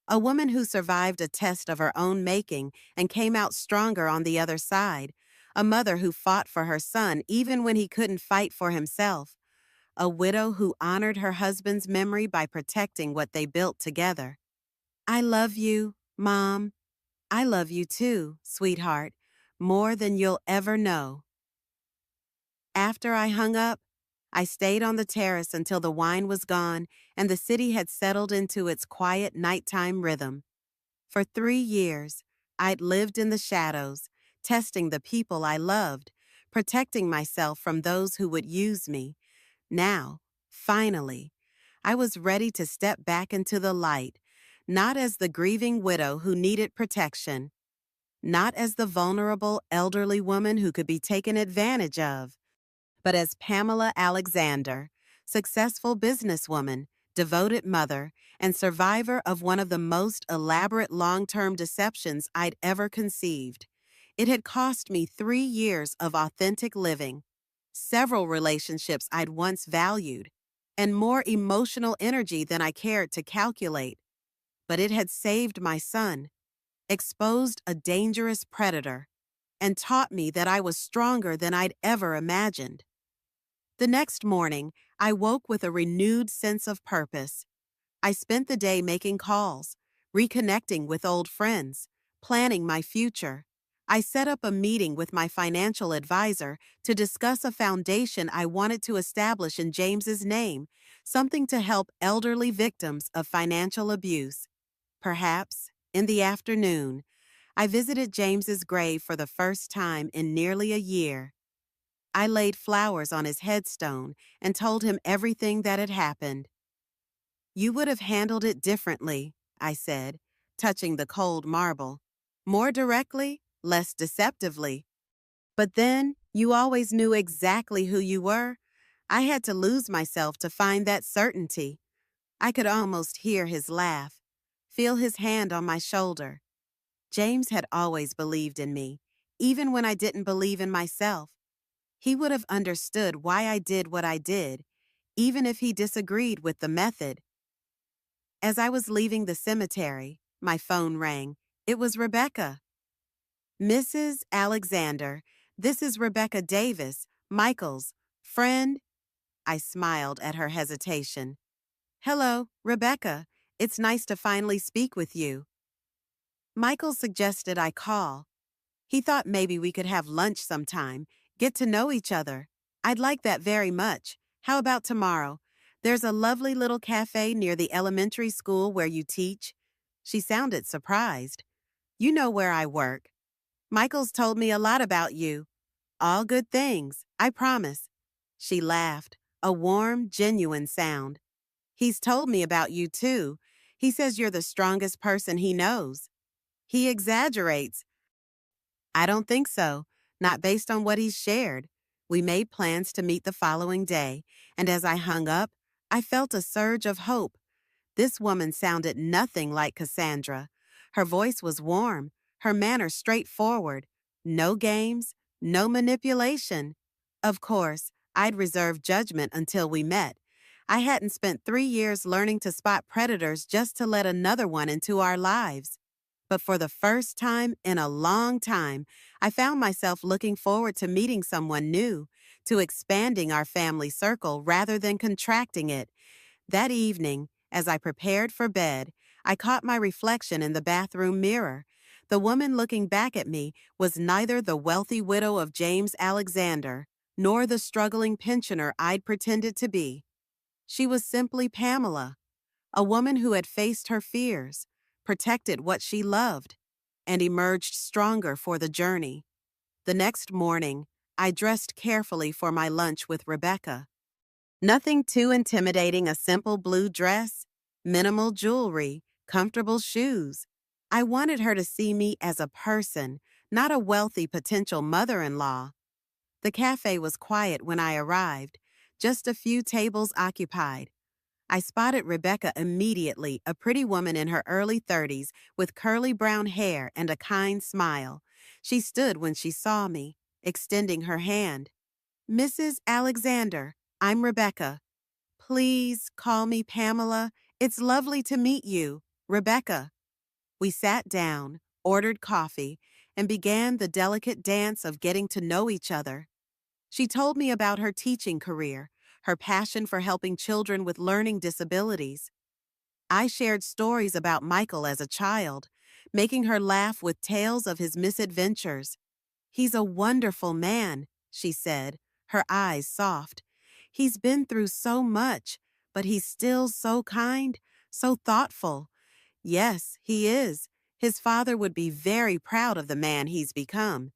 "A woman who survived a test of her own making and came out stronger on the other side. A mother who fought for her son even when he couldn't fight for himself. A widow who honored her husband's memory by protecting what they built together." "I love you, Mom. I love you too, sweetheart, more than you'll ever know." After I hung up, I stayed on the terrace until the wine was gone and the city had settled into its quiet nighttime rhythm. For 3 years, I'd lived in the shadows, testing the people I loved, protecting myself from those who would use me. Now, finally, I was ready to step back into the light, not as the grieving widow who needed protection, not as the vulnerable elderly woman who could be taken advantage of, but as Pamela Alexander, successful businesswoman, devoted mother, and survivor of one of the most elaborate long-term deceptions I'd ever conceived. It had cost me 3 years of authentic living, several relationships I'd once valued, and more emotional energy than I cared to calculate. But it had saved my son, exposed a dangerous predator, and taught me that I was stronger than I'd ever imagined. The next morning, I woke with a renewed sense of purpose. I spent the day making calls, reconnecting with old friends, planning my future. I set up a meeting with my financial advisor to discuss a foundation I wanted to establish in James's name, something to help elderly victims of financial abuse. Perhaps, in the afternoon, I visited James's grave for the first time in nearly a year. I laid flowers on his headstone and told him everything that had happened. "You would have handled it differently," I said, touching the cold marble. "More directly, less deceptively. But then, you always knew exactly who you were. I had to lose myself to find that certainty." I could almost hear his laugh, feel his hand on my shoulder. James had always believed in me, even when I didn't believe in myself. He would have understood why I did what I did, even if he disagreed with the method. As I was leaving the cemetery, my phone rang. It was Rebecca. "Mrs. Alexander, this is Rebecca Davis, Michael's friend." I smiled at her hesitation. "Hello, Rebecca. It's nice to finally speak with you." Michael suggested I call. He thought maybe we could have lunch sometime, get to know each other. "I'd like that very much. How about tomorrow? There's a lovely little cafe near the elementary school where you teach." She sounded surprised. "You know where I work. Michael's told me a lot about you. All good things, I promise." She laughed, a warm, genuine sound. "He's told me about you too. He says you're the strongest person he knows." "He exaggerates." "I don't think so, not based on what he's shared." We made plans to meet the following day, and as I hung up, I felt a surge of hope. This woman sounded nothing like Cassandra. Her voice was warm, her manner straightforward. No games, no manipulation. Of course, I'd reserved judgment until we met. I hadn't spent 3 years learning to spot predators just to let another one into our lives. But for the first time in a long time, I found myself looking forward to meeting someone new, to expanding our family circle rather than contracting it. That evening, as I prepared for bed, I caught my reflection in the bathroom mirror. The woman looking back at me was neither the wealthy widow of James Alexander, nor the struggling pensioner I'd pretended to be. She was simply Pamela, a woman who had faced her fears, protected what she loved, and emerged stronger for the journey. The next morning, I dressed carefully for my lunch with Rebecca. Nothing too intimidating, a simple blue dress, minimal jewelry, comfortable shoes. I wanted her to see me as a person, not a wealthy potential mother-in-law. The cafe was quiet when I arrived, just a few tables occupied. I spotted Rebecca immediately, a pretty woman in her early 30s with curly brown hair and a kind smile. She stood when she saw me. extending her hand. Mrs. Alexander, I'm Rebecca. Please call me Pamela. It's lovely to meet you, Rebecca. We sat down, ordered coffee, and began the delicate dance of getting to know each other. She told me about her teaching career, her passion for helping children with learning disabilities. I shared stories about Michael as a child, making her laugh with tales of his misadventures. He's a wonderful man, she said, her eyes soft. He's been through so much, but he's still so kind, so thoughtful. Yes, he is. His father would be very proud of the man he's become.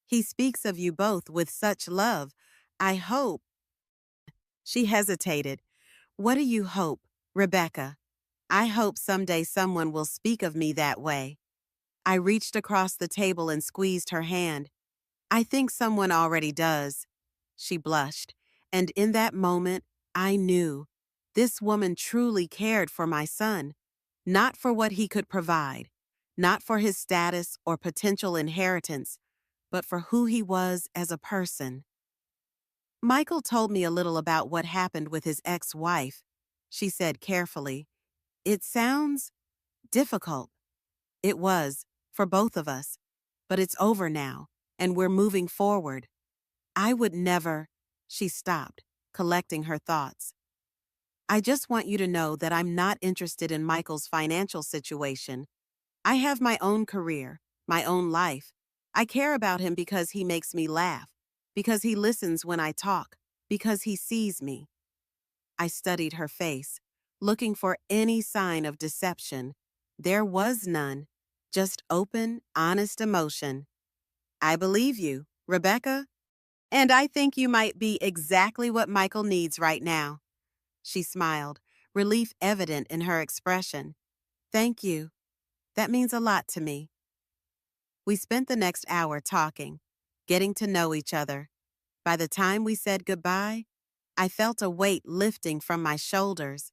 He speaks of you both with such love. I hope. She hesitated. What do you hope, Rebecca? I hope someday someone will speak of me that way. I reached across the table and squeezed her hand. I think someone already does. She blushed, and in that moment, I knew this woman truly cared for my son, not for what he could provide, not for his status or potential inheritance, but for who he was as a person. Michael told me a little about what happened with his ex-wife. She said carefully, "It sounds difficult." It was, for both of us, but it's over now, and we're moving forward. I would never. She stopped, collecting her thoughts. I just want you to know that I'm not interested in Michael's financial situation. I have my own career, my own life. I care about him because he makes me laugh, because he listens when I talk, because he sees me. I studied her face, looking for any sign of deception. There was none, just open, honest emotion. I believe you, Rebecca, and I think you might be exactly what Michael needs right now. She smiled, relief evident in her expression. Thank you. That means a lot to me. We spent the next hour talking, getting to know each other. By the time we said goodbye, I felt a weight lifting from my shoulders.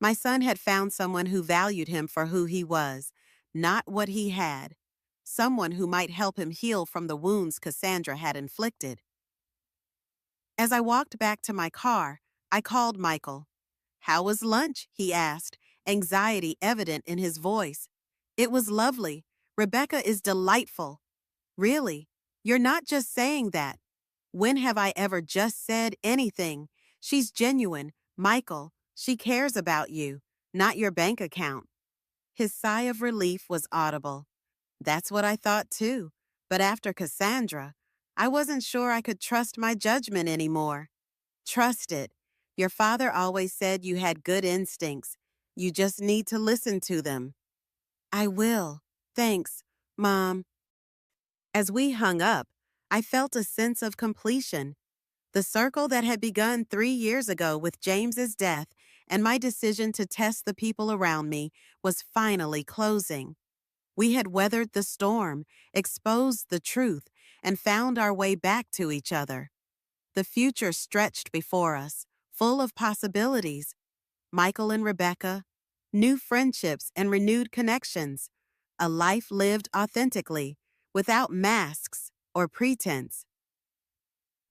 My son had found someone who valued him for who he was, not what he had. Someone who might help him heal from the wounds Cassandra had inflicted. As I walked back to my car, I called Michael. "How was lunch?" he asked, anxiety evident in his voice. "It was lovely. Rebecca is delightful." "Really? You're not just saying that." "When have I ever just said anything? She's genuine, Michael. She cares about you, not your bank account." His sigh of relief was audible. That's what I thought too. But after Cassandra, I wasn't sure I could trust my judgment anymore. Trust it. Your father always said you had good instincts. You just need to listen to them. I will. Thanks, Mom. As we hung up, I felt a sense of completion. The circle that had begun 3 years ago with James's death and my decision to test the people around me was finally closing. We had weathered the storm, exposed the truth, and found our way back to each other. The future stretched before us, full of possibilities. Michael and Rebecca, new friendships and renewed connections, a life lived authentically, without masks or pretense.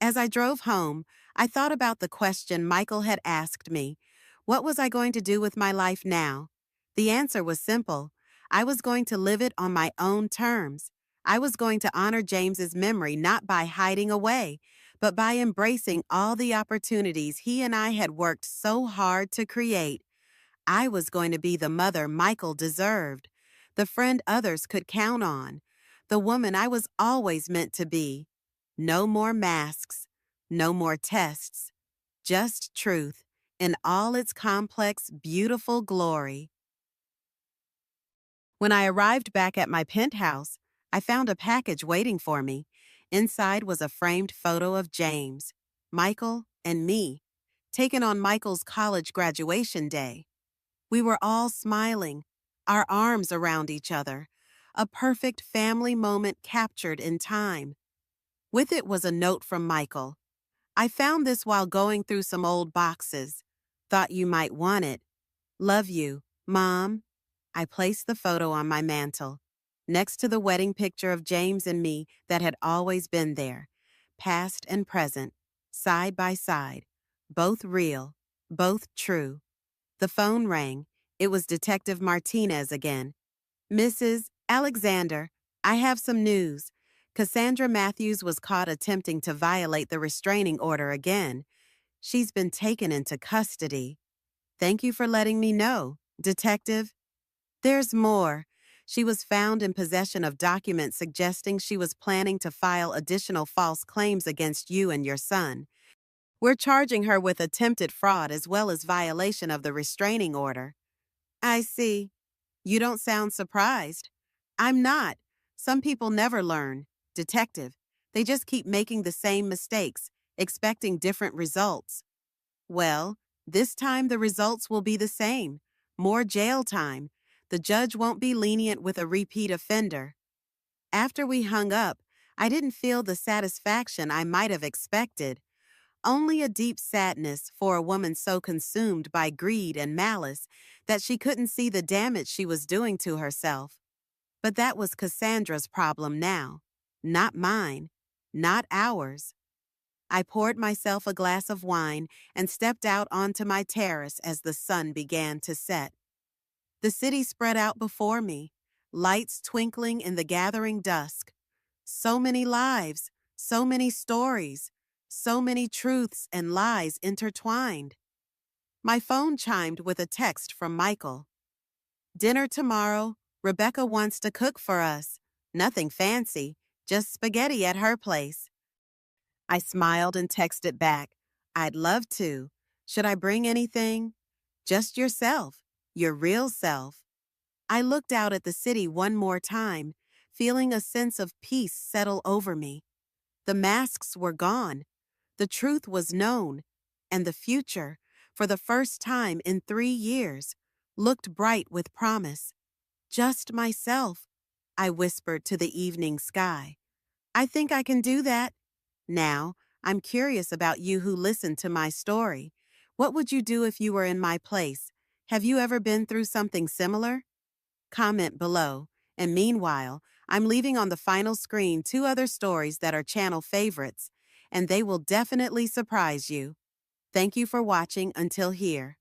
As I drove home, I thought about the question Michael had asked me. What was I going to do with my life now? The answer was simple. I was going to live it on my own terms. I was going to honor James's memory not by hiding away, but by embracing all the opportunities he and I had worked so hard to create. I was going to be the mother Michael deserved, the friend others could count on, the woman I was always meant to be. No more masks, no more tests, just truth in all its complex, beautiful glory. When I arrived back at my penthouse, I found a package waiting for me. Inside was a framed photo of James, Michael, and me, taken on Michael's college graduation day. We were all smiling, our arms around each other, a perfect family moment captured in time. With it was a note from Michael. "I found this while going through some old boxes. Thought you might want it. Love you, Mom." I placed the photo on my mantel, next to the wedding picture of James and me that had always been there. past and present, side by side, both real, both true. The phone rang. It was Detective Martinez again. Mrs. Alexander, I have some news. Cassandra Matthews was caught attempting to violate the restraining order again. She's been taken into custody. Thank you for letting me know, Detective. There's more. She was found in possession of documents suggesting she was planning to file additional false claims against you and your son. We're charging her with attempted fraud as well as violation of the restraining order. I see. You don't sound surprised. I'm not. Some people never learn. Detective. They just keep making the same mistakes, expecting different results. Well, this time the results will be the same. More jail time. The judge won't be lenient with a repeat offender. After we hung up, I didn't feel the satisfaction I might have expected. Only a deep sadness for a woman so consumed by greed and malice that she couldn't see the damage she was doing to herself. But that was Cassandra's problem now, not mine, not ours. I poured myself a glass of wine and stepped out onto my terrace as the sun began to set. The city spread out before me, lights twinkling in the gathering dusk. So many lives, so many stories, so many truths and lies intertwined. My phone chimed with a text from Michael. Dinner tomorrow. Rebecca wants to cook for us. Nothing fancy, just spaghetti at her place. I smiled and texted back, I'd love to. Should I bring anything? Just yourself, your real self. I looked out at the city one more time, feeling a sense of peace settle over me. The masks were gone. The truth was known. And the future, for the first time in 3 years, looked bright with promise. Just myself, I whispered to the evening sky. I think I can do that. Now, I'm curious about you who listened to my story. What would you do if you were in my place? Have you ever been through something similar? Comment below. And meanwhile, I'm leaving on the final screen 2 other stories that are channel favorites, and they will definitely surprise you. Thank you for watching until here.